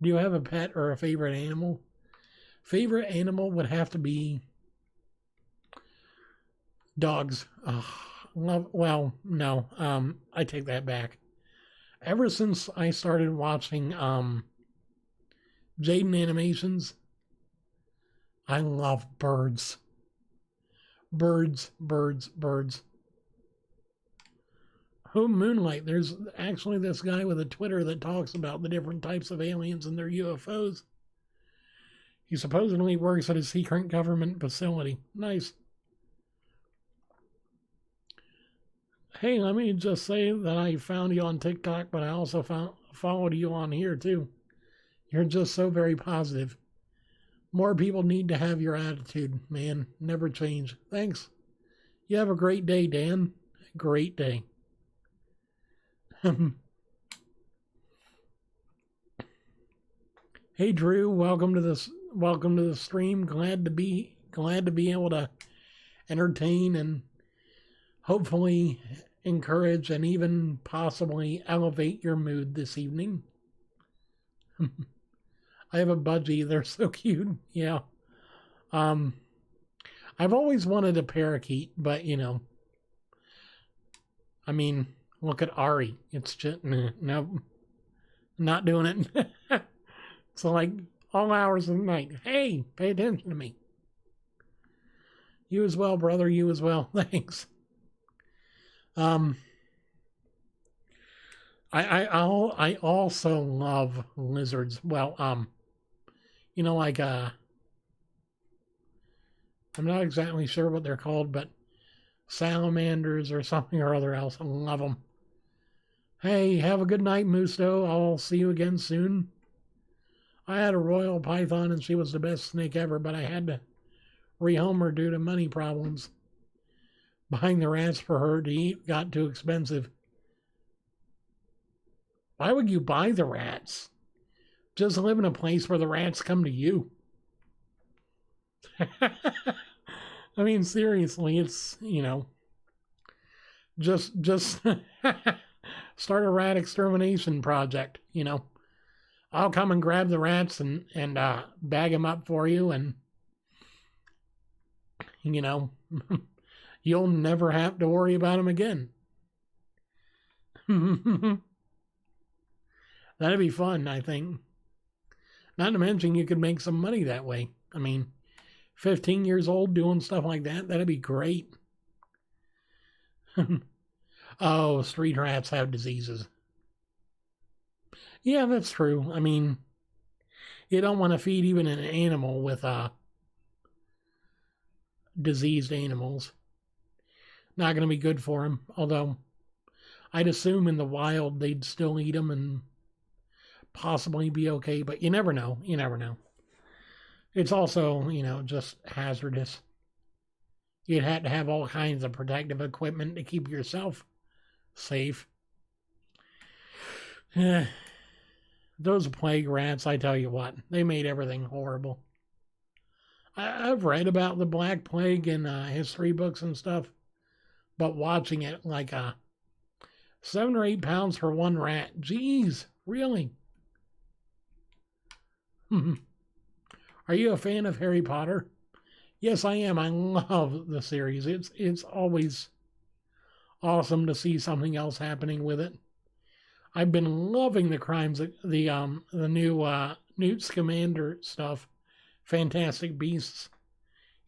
[SPEAKER 1] Do you have a pet or a favorite animal? Favorite animal would have to be dogs. Well, no. I take that back. Ever since I started watching Jaden Animations, I love birds. Birds, birds, birds. Oh, Moonlight. There's actually this guy with a Twitter that talks about the different types of aliens and their UFOs. He supposedly works at a secret government facility. Nice. Hey, let me just say that I found you on TikTok, but I also followed you on here too. You're just so very positive. More people need to have your attitude, man. Never change. Thanks. You have a great day, Dan. Great day. Hey Drew, welcome to the stream. Glad to be able to entertain and hopefully encourage and even possibly elevate your mood this evening. I have a budgie, they're so cute. Yeah. I've always wanted a parakeet, but you know, I mean, look at Ari. It's just no, not doing it. So like all hours of the night. Hey, pay attention to me. You as well, brother. You as well. Thanks. I also love lizards. Well, you know, like I'm not exactly sure what they're called, but salamanders or something or other else. I love them. Hey, have a good night, Musto. I'll see you again soon. I had a royal python and she was the best snake ever, but I had to rehome her due to money problems. Buying the rats for her to eat got too expensive. Why would you buy the rats? Just live in a place where the rats come to you. I mean, seriously, it's, you know, just start a rat extermination project, you know. I'll come and grab the rats and bag them up for you, and, you know, you'll never have to worry about them again. That'd be fun, I think. Not to mention you could make some money that way. I mean, 15 years old doing stuff like that, that'd be great. Oh, street rats have diseases. Yeah, that's true. I mean, you don't want to feed even an animal with diseased animals. Not going to be good for them. Although, I'd assume in the wild they'd still eat them and possibly be okay. But you never know. You never know. It's also, you know, just hazardous. You'd have to have all kinds of protective equipment to keep yourself safe. Those plague rats, I tell you what, they made everything horrible. I've read about the Black Plague in history books and stuff, but watching it, like 7 or 8 pounds for one rat. Jeez, really? Are you a fan of Harry Potter? Yes, I am. I love the series. It's always awesome to see something else happening with it. I've been loving the new Newt Scamander stuff. Fantastic Beasts.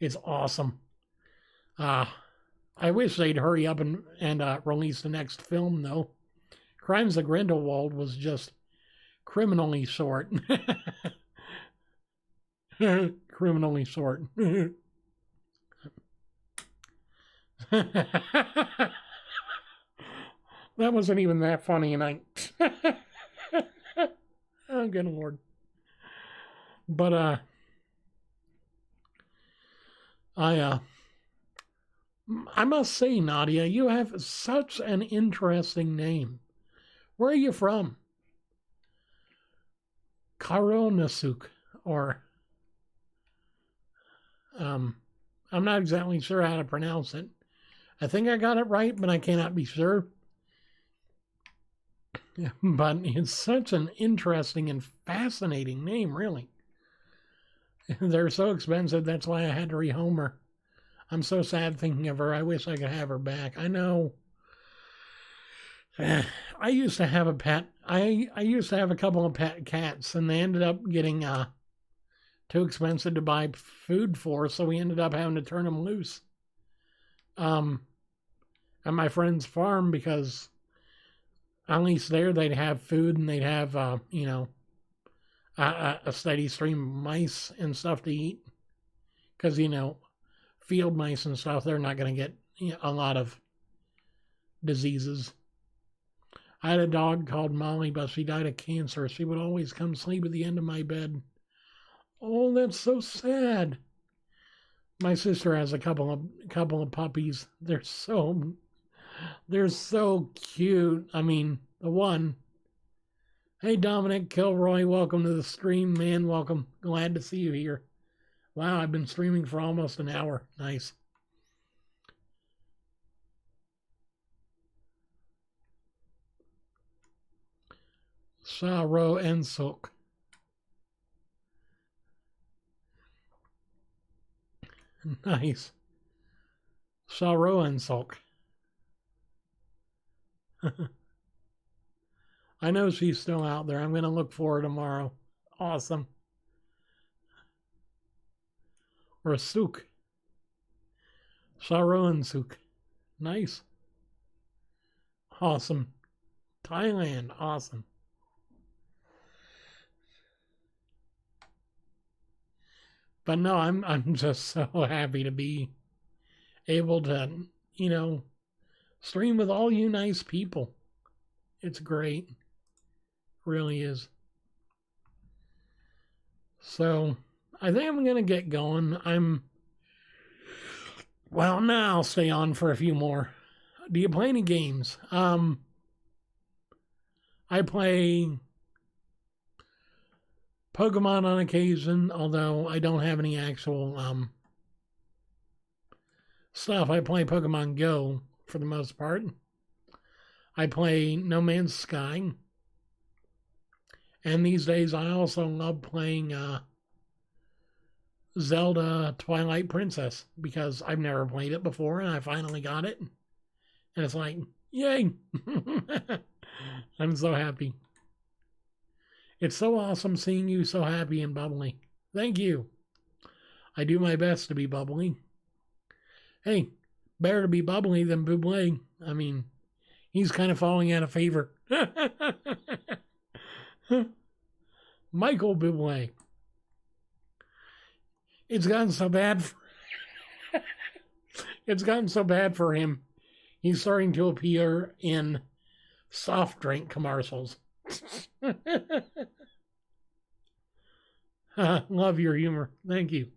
[SPEAKER 1] It's awesome. I wish they'd hurry up and release the next film, though. Crimes of Grindelwald was just criminally short. Criminally short. That wasn't even that funny, and oh, good Lord. But, I must say, Nadia, you have such an interesting name. Where are you from? Karonasuk, or I'm not exactly sure how to pronounce it. I think I got it right, but I cannot be sure. But it's such an interesting and fascinating name, really. They're so expensive, that's why I had to rehome her. I'm so sad thinking of her. I wish I could have her back. I know. I used to have a pet. I used to have a couple of pet cats, and they ended up getting too expensive to buy food for, so we ended up having to turn them loose at my friend's farm, because at least there they'd have food and they'd have a steady stream of mice and stuff to eat, because field mice and stuff, they're not going to get a lot of diseases. I had a dog called Molly, but she died of cancer. She would always come sleep at the end of my bed. Oh, that's so sad. My sister has a couple of puppies. They're so cute. I mean, the one. Hey, Dominic Kilroy, welcome to the stream, man. Welcome. Glad to see you here. Wow, I've been streaming for almost an hour. Nice. Sharo and Sok. Nice. Sharo and Sok. I know she's still out there. I'm going to look for her tomorrow. Awesome. Or Suk. Sharo and Suk. Nice. Awesome. Thailand. Awesome. But no, I'm just so happy to be able to, stream with all you nice people. It's great. Really is. So, I think I'm going to get going. Now I'll stay on for a few more. Do you play any games? I play Pokemon on occasion, although I don't have any actual stuff. I play Pokemon Go for the most part. I play No Man's Sky. And these days I also love playing Zelda Twilight Princess, because I've never played it before and I finally got it. And it's like, yay! I'm so happy. It's so awesome seeing you so happy and bubbly. Thank you. I do my best to be bubbly. Hey, better to be bubbly than Bublé. I mean, he's kind of falling out of favor. Michael Bublé. It's gotten so bad for him. He's starting to appear in soft drink commercials. Love your humor. Thank you.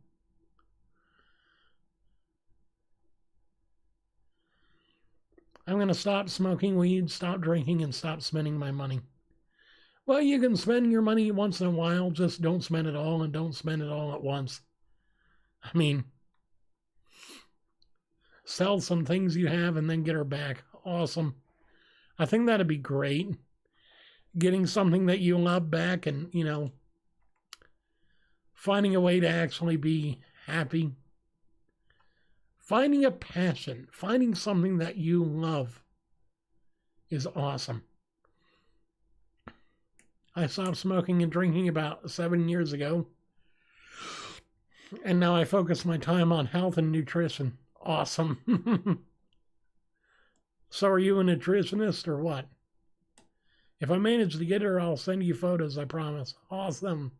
[SPEAKER 1] I'm going to stop smoking weed, stop drinking, and stop spending my money. Well, you can spend your money once in a while, just don't spend it all, and don't spend it all at once. I mean, sell some things you have and then get her back. Awesome. I think that'd be great. Getting something that you love back and, finding a way to actually be happy. Finding a passion, finding something that you love is awesome. I stopped smoking and drinking about 7 years ago. And now I focus my time on health and nutrition. Awesome. So are you a nutritionist or what? If I manage to get her, I'll send you photos, I promise. Awesome.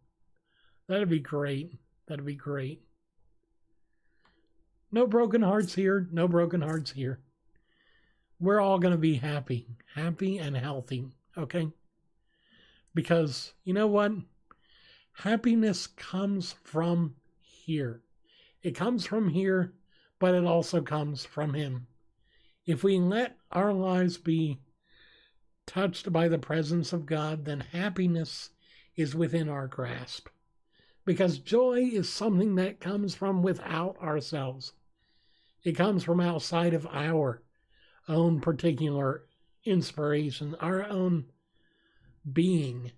[SPEAKER 1] That'd be great. That'd be great. No broken hearts here. No broken hearts here. We're all going to be happy. Happy and healthy. Okay? Because, you know what? Happiness comes from here. It comes from here, but it also comes from Him. If we let our lives be touched by the presence of God, then happiness is within our grasp. Because joy is something that comes from without ourselves. It comes from outside of our own particular inspiration, our own being.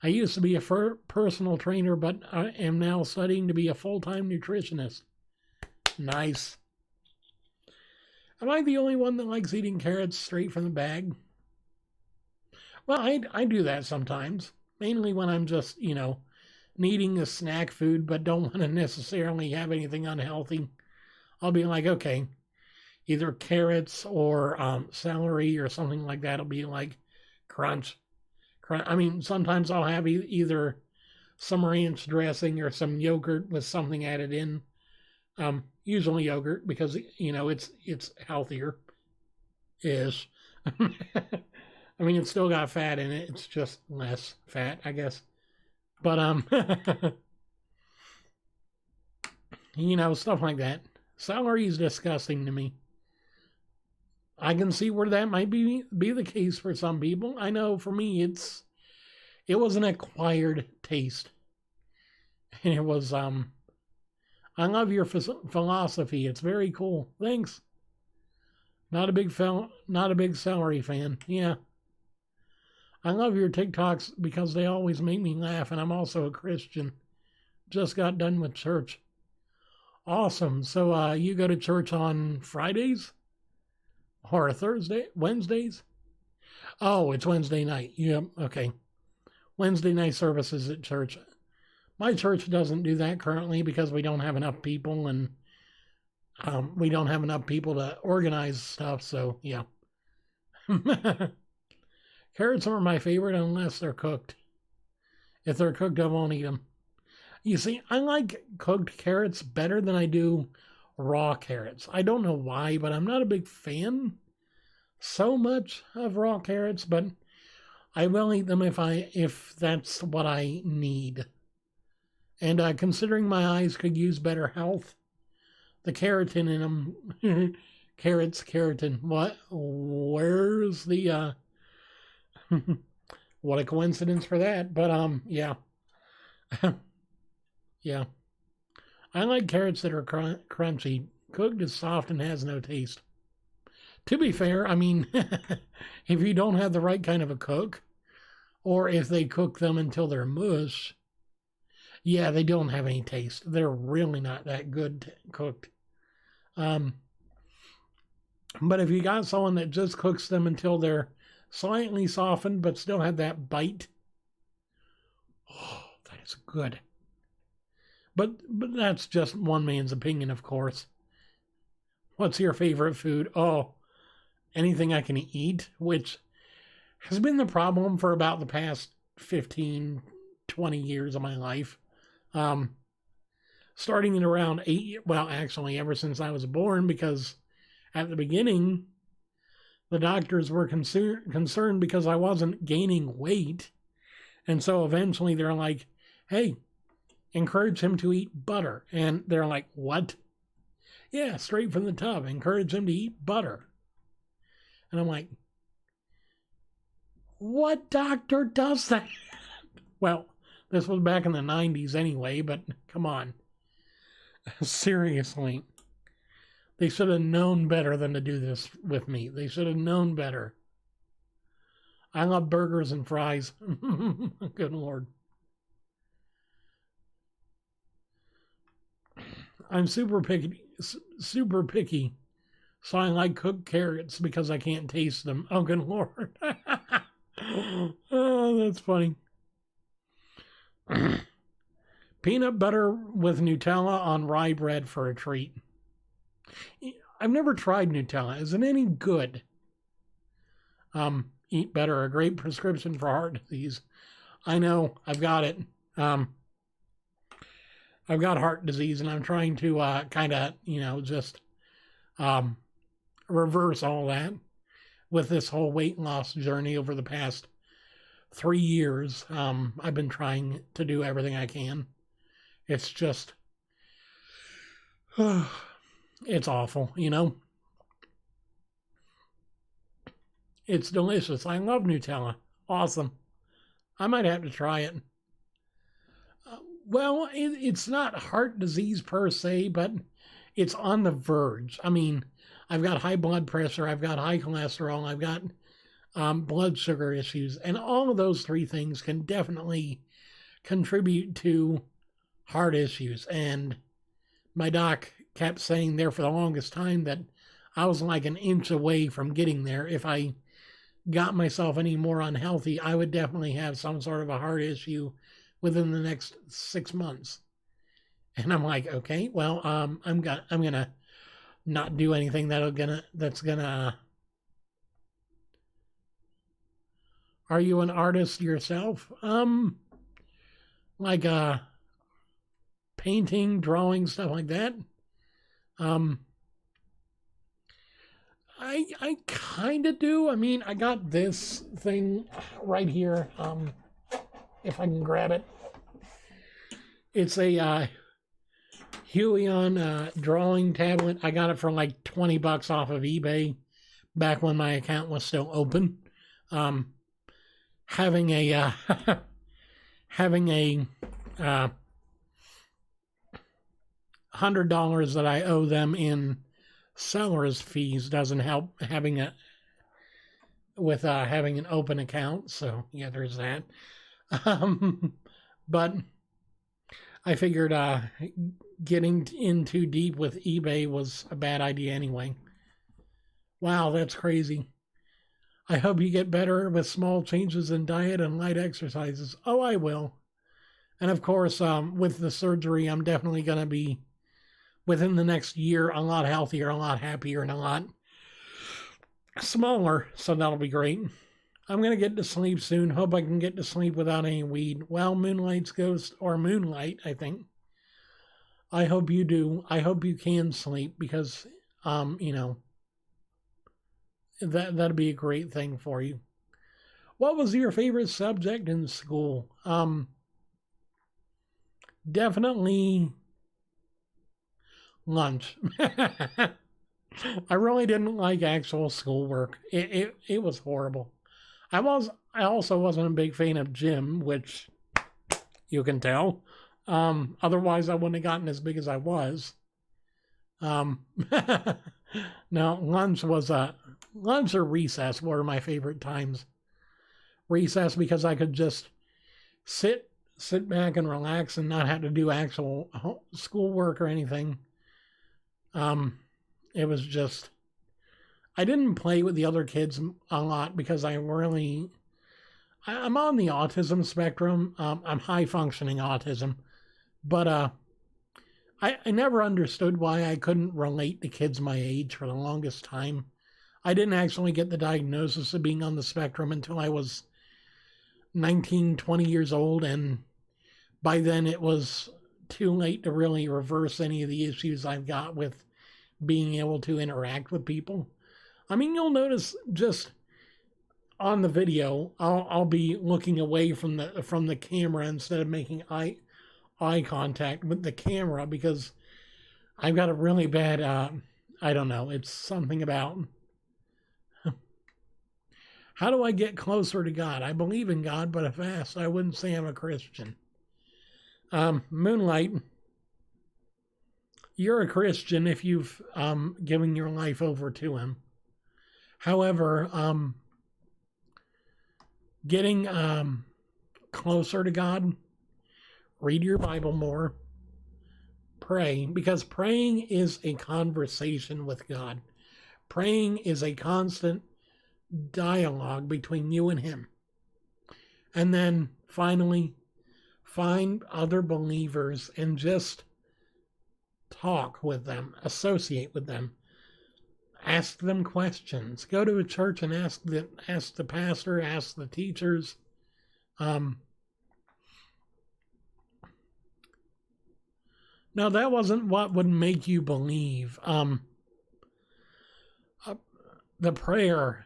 [SPEAKER 1] I used to be a personal trainer, but I am now studying to be a full-time nutritionist. Nice. Am I the only one that likes eating carrots straight from the bag? Well, I do that sometimes. Mainly when I'm just, needing a snack food but don't want to necessarily have anything unhealthy. I'll be like, okay, either carrots or celery or something like that. It'll be like crunch. I mean, sometimes I'll have either some ranch dressing or some yogurt with something added in. Usually yogurt because, it's healthier. Is. I mean, it's still got fat in it. It's just less fat, I guess. But, stuff like that. Celery is disgusting to me. I can see where that might be the case for some people. I know for me, it was an acquired taste. And it was, I love your philosophy. It's very cool. Thanks. Not a big celery fan. Yeah. I love your TikToks because they always make me laugh, and I'm also a Christian. Just got done with church. Awesome. So you go to church on Fridays? Or Wednesdays? Oh, it's Wednesday night. Yep, okay. Wednesday night services at church. My church doesn't do that currently because we don't have enough people, and we don't have enough people to organize stuff, so yeah. Carrots are my favorite unless they're cooked. If they're cooked, I won't eat them. You see, I like cooked carrots better than I do raw carrots. I don't know why, but I'm not a big fan so much of raw carrots, but I will eat them if that's what I need. And considering my eyes could use better health, the keratin in them, keratin, what? Where's the, what a coincidence for that, but yeah. Yeah. I like carrots that are crunchy. Cooked is soft and has no taste. To be fair, I mean, if you don't have the right kind of a cook, or if they cook them until they're mush, yeah, they don't have any taste. They're really not that good cooked. But if you got someone that just cooks them until they're slightly softened but still have that bite, oh, that is good. But that's just one man's opinion, of course. What's your favorite food? Oh, anything I can eat, which has been the problem for about the past 15, 20 years of my life. Starting at around 8, well, actually, ever since I was born, because at the beginning, the doctors were concerned because I wasn't gaining weight. And so eventually they're like, hey, encourage him to eat butter. And they're like, what? Yeah, straight from the tub. Encourage him to eat butter. And I'm like, what doctor does that? Well, this was back in the 90s anyway, but come on. Seriously. They should have known better than to do this with me. They should have known better. I love burgers and fries. Good Lord. I'm super picky, so I like cooked carrots because I can't taste them. Oh, good Lord. Oh, that's funny. Peanut butter with Nutella on rye bread for a treat. I've never tried Nutella. Is it any good? Eat better, a great prescription for heart disease. I know, I've got it. I've got heart disease, and I'm trying to kind of, just reverse all that with this whole weight loss journey over the past 3 years. I've been trying to do everything I can. It's just, It's awful, you know? It's delicious. I love Nutella. Awesome. I might have to try it. Well, it's not heart disease per se, but it's on the verge. I mean, I've got high blood pressure, I've got high cholesterol, I've got blood sugar issues, and all of those three things can definitely contribute to heart issues. And my doc kept saying there for the longest time that I was like an inch away from getting there. If I got myself any more unhealthy, I would definitely have some sort of a heart issue within the next 6 months. And I'm like, okay, well, I'm gonna not do anything that's gonna. Are you an artist yourself? Like painting, drawing, stuff like that. Um, I kind of do. I mean, I got this thing right here. If I can grab it, it's a Huion drawing tablet. I got it for like $20 off of eBay back when my account was still open. Having a having a $100 that I owe them in seller's fees doesn't help having having an open account. So yeah, there's that. But I figured getting in too deep with eBay was a bad idea anyway. Wow, that's crazy. I hope you get better with small changes in diet and light exercises. Oh, I will. And of course, with the surgery, I'm definitely going to be, within the next year, a lot healthier, a lot happier, and a lot smaller. So that'll be great. I'm going to get to sleep soon. Hope I can get to sleep without any weed. Well, Moonlight's ghost, or Moonlight, I think. I hope you do. I hope you can sleep because, you know, that'd be a great thing for you. What was your favorite subject in school? Definitely lunch. I really didn't like actual schoolwork. It was horrible. I also wasn't a big fan of gym, which you can tell. Otherwise I wouldn't have gotten as big as I was. Now lunch or recess were my favorite times. Recess because I could just sit back and relax and not have to do actual schoolwork or anything. It was just, I didn't play with the other kids a lot because I'm on the autism spectrum. I'm high functioning autism, but I never understood why I couldn't relate to kids my age for the longest time. I didn't actually get the diagnosis of being on the spectrum until I was 19, 20 years old, and by then it was too late to really reverse any of the issues I've got with being able to interact with people. I mean, you'll notice just on the video, I'll be looking away from the camera instead of making eye contact with the camera because I've got a really bad I don't know, it's something about how do I get closer to God? I believe in God, but if asked, I wouldn't say I'm a Christian. Moonlight, you're a Christian if you've given your life over to Him. However, getting closer to God, read your Bible more, pray, because praying is a conversation with God. Praying is a constant dialogue between you and Him. And then finally, find other believers and just talk with them, associate with them, ask them questions. Go to a church and ask the pastor, ask the teachers. Now, that wasn't what would make you believe. The prayer,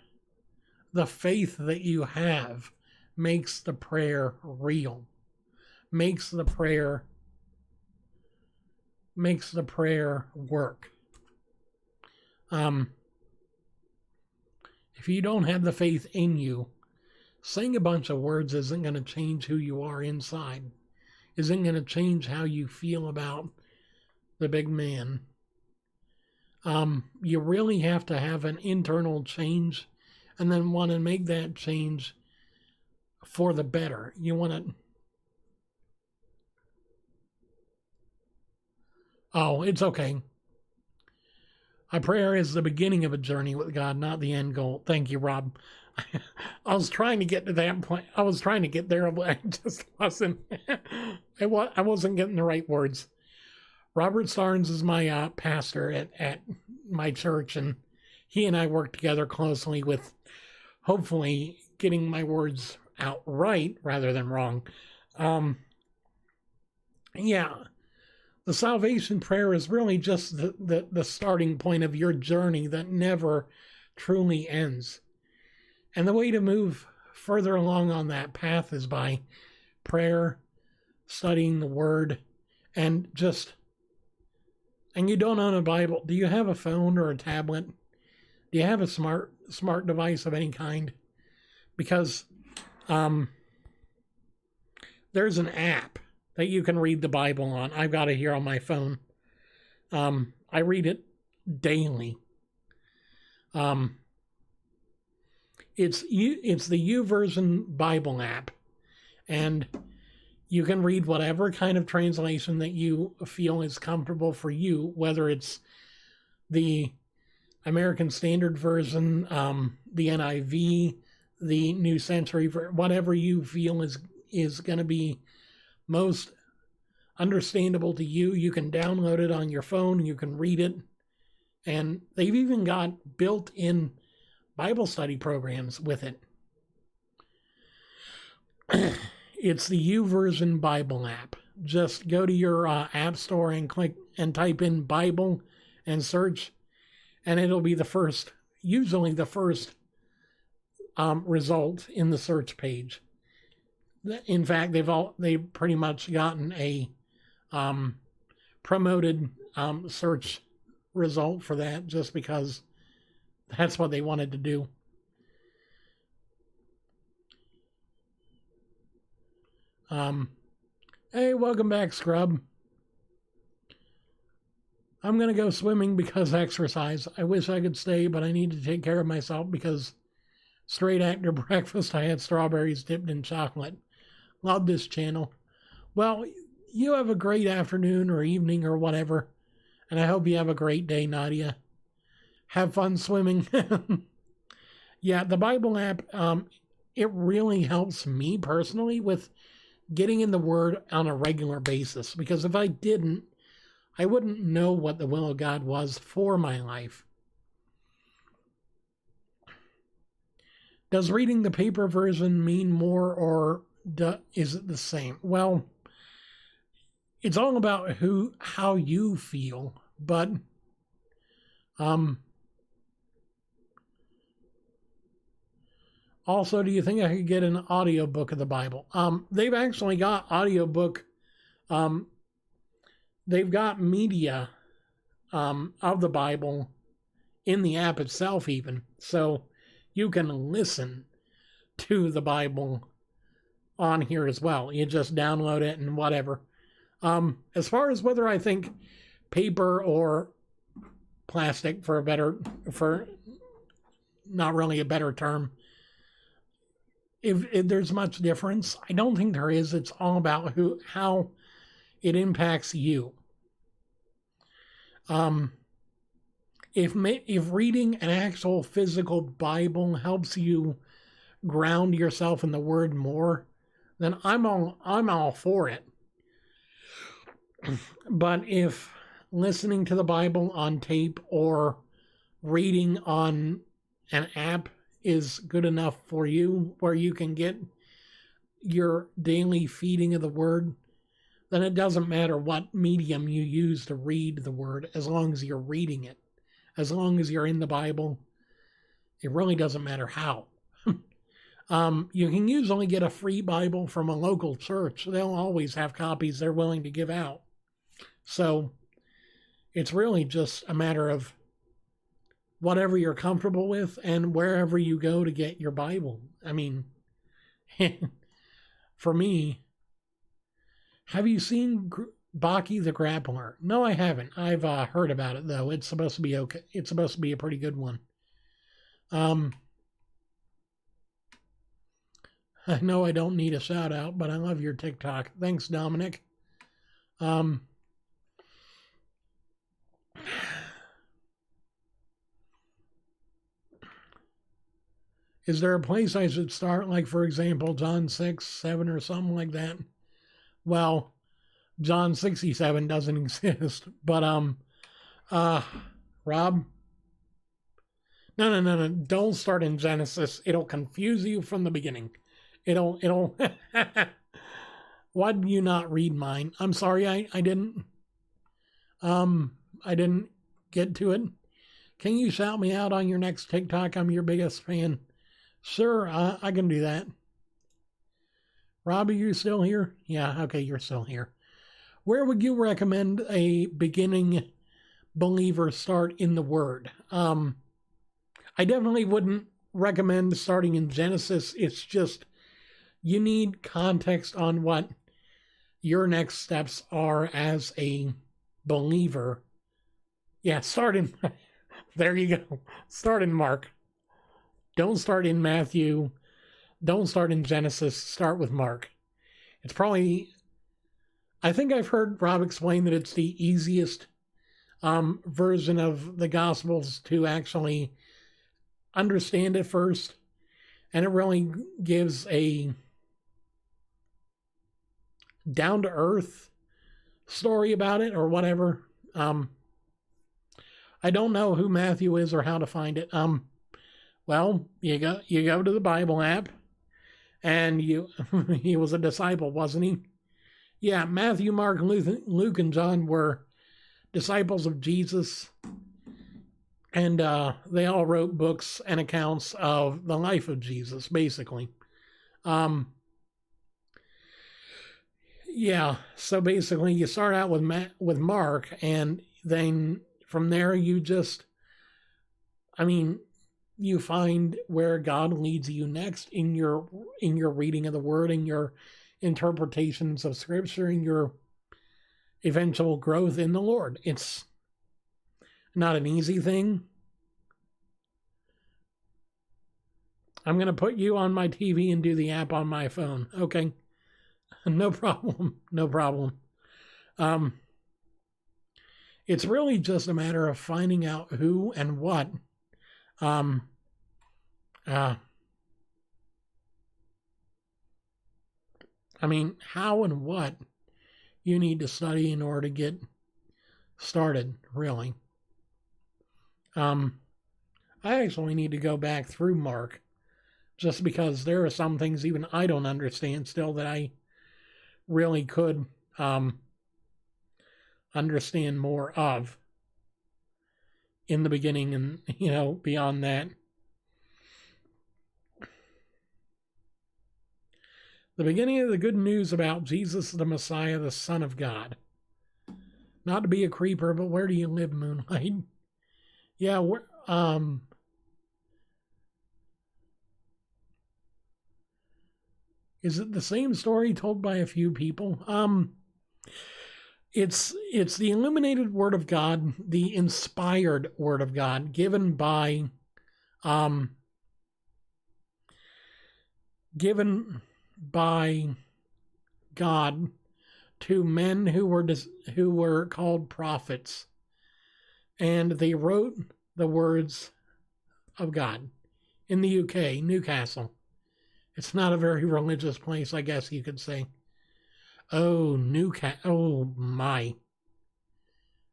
[SPEAKER 1] the faith that you have makes the prayer real, makes the prayer makes the prayer work. If you don't have the faith in you, saying a bunch of words isn't going to change who you are inside, isn't going to change how you feel about the big man. You really have to have an internal change and then want to make that change for the better. You want to... Oh, it's okay. A prayer is the beginning of a journey with God, not the end goal. Thank you, Rob. I was trying to get to that point. I was trying to get there, but I just wasn't. I wasn't getting the right words. Robert Starnes is my pastor at my church, and he and I work together closely with hopefully getting my words out right rather than wrong. Yeah. The salvation prayer is really just the starting point of your journey that never truly ends. And the way to move further along on that path is by prayer, studying the Word, and you don't own a Bible. Do you have a phone or a tablet? Do you have a smart device of any kind? Because there's an app that you can read the Bible on. I've got it here on my phone. I read it daily. It's the YouVersion Bible app, and you can read whatever kind of translation that you feel is comfortable for you, whether it's the American Standard Version, the NIV, the New Century, whatever you feel is going to be most understandable to you. You can download it on your phone, you can read it, and they've even got built-in Bible study programs with it. It's the YouVersion Bible app. Just go to your app store and click and type in Bible and search, and it'll be usually the first result in the search page. In fact, they've pretty much gotten a promoted search result for that, just because that's what they wanted to do. Hey, welcome back, Scrub. I'm going to go swimming because exercise. I wish I could stay, but I need to take care of myself because straight after breakfast I had strawberries dipped in chocolate. Love this channel. Well, you have a great afternoon or evening or whatever, and I hope you have a great day, Nadia. Have fun swimming. Yeah, the Bible app, it really helps me personally with getting in the Word on a regular basis, because if I didn't, I wouldn't know what the will of God was for my life. Does reading the paper version mean more, or is it the same? Well, it's all about how you feel, but also, do you think I could get an audiobook of the Bible? They've actually got audiobook. They've got media of the Bible in the app itself even. So you can listen to the Bible on here as well. You just download it and whatever. As far as whether I think paper or plastic, for not really a better term, if there's much difference, I don't think there is. It's all about how it impacts you. If reading an actual physical Bible helps you ground yourself in the Word more, then I'm all for it. But if listening to the Bible on tape or reading on an app is good enough for you, where you can get your daily feeding of the Word, then it doesn't matter what medium you use to read the Word, as long as you're reading it. As long as you're in the Bible, it really doesn't matter how. You can usually get a free Bible from a local church. They'll always have copies they're willing to give out. So It's really just a matter of whatever you're comfortable with and wherever you go to get your Bible. I mean, for me, have you seen Baki the Grappler? No, I haven't. I've heard about it though. It's supposed to be okay. It's supposed to be a pretty good one. I know I don't need a shout out, but I love your TikTok. Thanks, Dominic. Is there a place I should start? Like, for example, John 6, 7 or something like that? Well, John 67 doesn't exist, but, Rob? No. Don't start in Genesis. It'll confuse you from the beginning. It'll, why did you not read mine? I'm sorry, I didn't get to it. Can you shout me out on your next TikTok? I'm your biggest fan. Sure, I can do that. Rob, are you still here? Yeah, okay, you're still here. Where would you recommend a beginning believer start in the Word? I definitely wouldn't recommend starting in Genesis. It's just, you need context on what your next steps are as a believer. Yeah, start in, there you go. Start in Mark. Don't start in Matthew. Don't start in Genesis. Start with Mark. It's probably, I think I've heard Rob explain that it's the easiest version of the Gospels to actually understand at first. And it really gives a down-to-earth story about it or whatever. I don't know who Matthew is or how to find it. Well, you go to the Bible app, and he was a disciple, wasn't he? Yeah, Matthew, Mark, Luke, and John were disciples of Jesus, and they all wrote books and accounts of the life of Jesus, basically. Yeah, so basically you start out with Mark, and then from there you just, you find where God leads you next in your reading of the Word, in your interpretations of Scripture, in your eventual growth in the Lord. It's not an easy thing. I'm going to put you on my TV and do the app on my phone. Okay. No problem. No problem. It's really just a matter of finding out who and what how and what you need to study in order to get started, really. I actually need to go back through Mark, just because there are some things even I don't understand still that I really could understand more of in the beginning and, beyond that. The beginning of the good news about Jesus the Messiah, the Son of God. Not to be a creeper, but where do you live, Moonlight? Yeah, is it the same story told by a few people? It's the illuminated Word of God, the inspired Word of God, given by God to men who were called prophets, and they wrote the words of God in the UK, Newcastle. It's not a very religious place, I guess you could say. Oh, Newcastle! Oh my!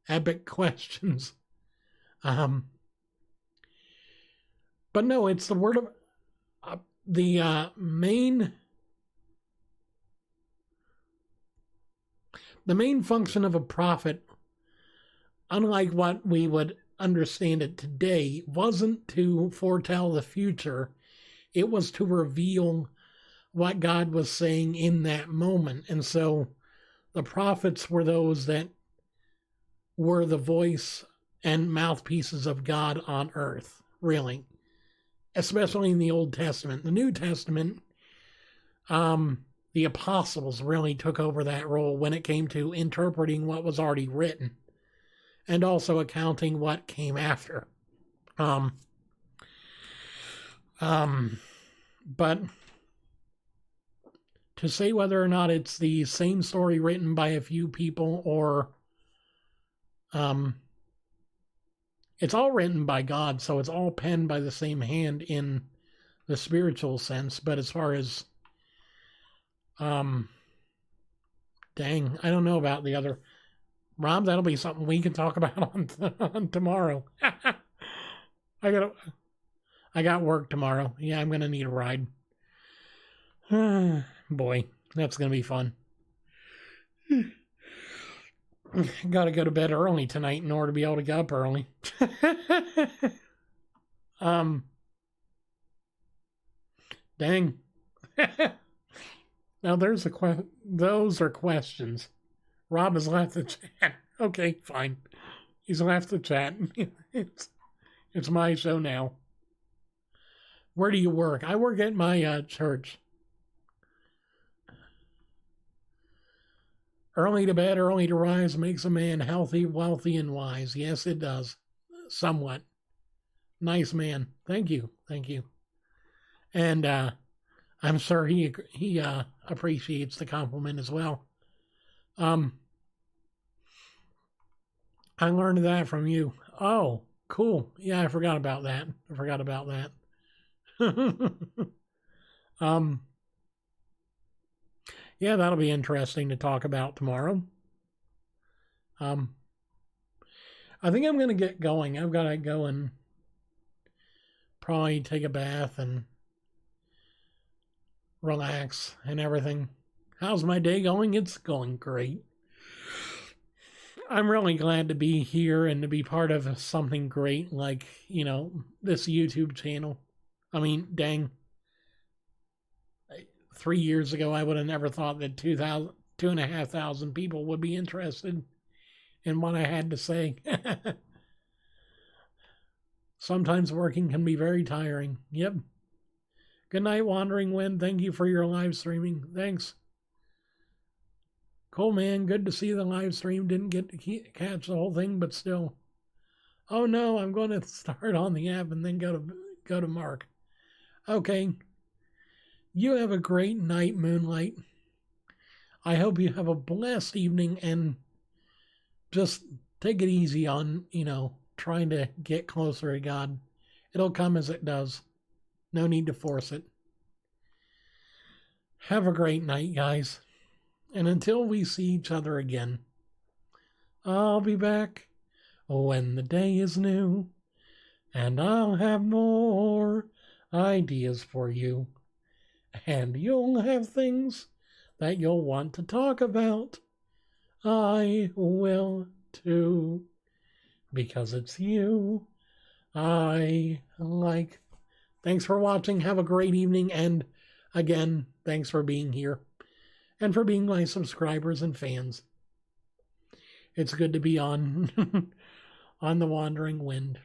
[SPEAKER 1] Epic questions. But no, it's the word of the main function of a prophet, unlike what we would understand it today, wasn't to foretell the future. It was to reveal what God was saying in that moment. And so the prophets were those that were the voice and mouthpieces of God on earth, really, especially in the Old Testament. The New Testament, the apostles really took over that role when it came to interpreting what was already written and also accounting what came after. But to say whether or not it's the same story written by a few people or it's all written by God, so it's all penned by the same hand in the spiritual sense. But as far as dang, I don't know about the other. Rob, that'll be something we can talk about on tomorrow. I got work tomorrow. Yeah, I'm gonna need a ride. Boy, that's gonna be fun. Gotta go to bed early tonight in order to be able to get up early. Dang. Now there's those are questions. Rob has left the chat. Okay, fine. He's left the chat. It's my show now. Where do you work? I work at my church. Early to bed, early to rise makes a man healthy, wealthy, and wise. Yes, it does. Somewhat. Nice man. Thank you. Thank you. And I'm sure he appreciates the compliment as well. I learned that from you. Oh, cool. Yeah, I forgot about that. Yeah, that'll be interesting to talk about tomorrow. I think I'm going to get going. I've got to go and probably take a bath and relax and everything. How's my day going? It's going great. I'm really glad to be here and to be part of something great like, this YouTube channel. I mean, dang. 3 years ago, I would have never thought that 2,500 people would be interested in what I had to say. Sometimes working can be very tiring. Yep. Good night, Wandering Wind. Thank you for your live streaming. Thanks. Cool, man. Good to see the live stream. Didn't get to catch the whole thing, but still. Oh, no, I'm going to start on the app and then go to Mark. Okay. You have a great night, Moonlight. I hope you have a blessed evening and just take it easy on, trying to get closer to God. It'll come as it does. No need to force it. Have a great night, guys. And until we see each other again, I'll be back when the day is new, and I'll have more ideas for you. And you'll have things that you'll want to talk about. I will too, because it's you I like. Thanks for watching. Have a great evening. And again, thanks for being here and for being my subscribers and fans. It's good to be on the Wandering Wind.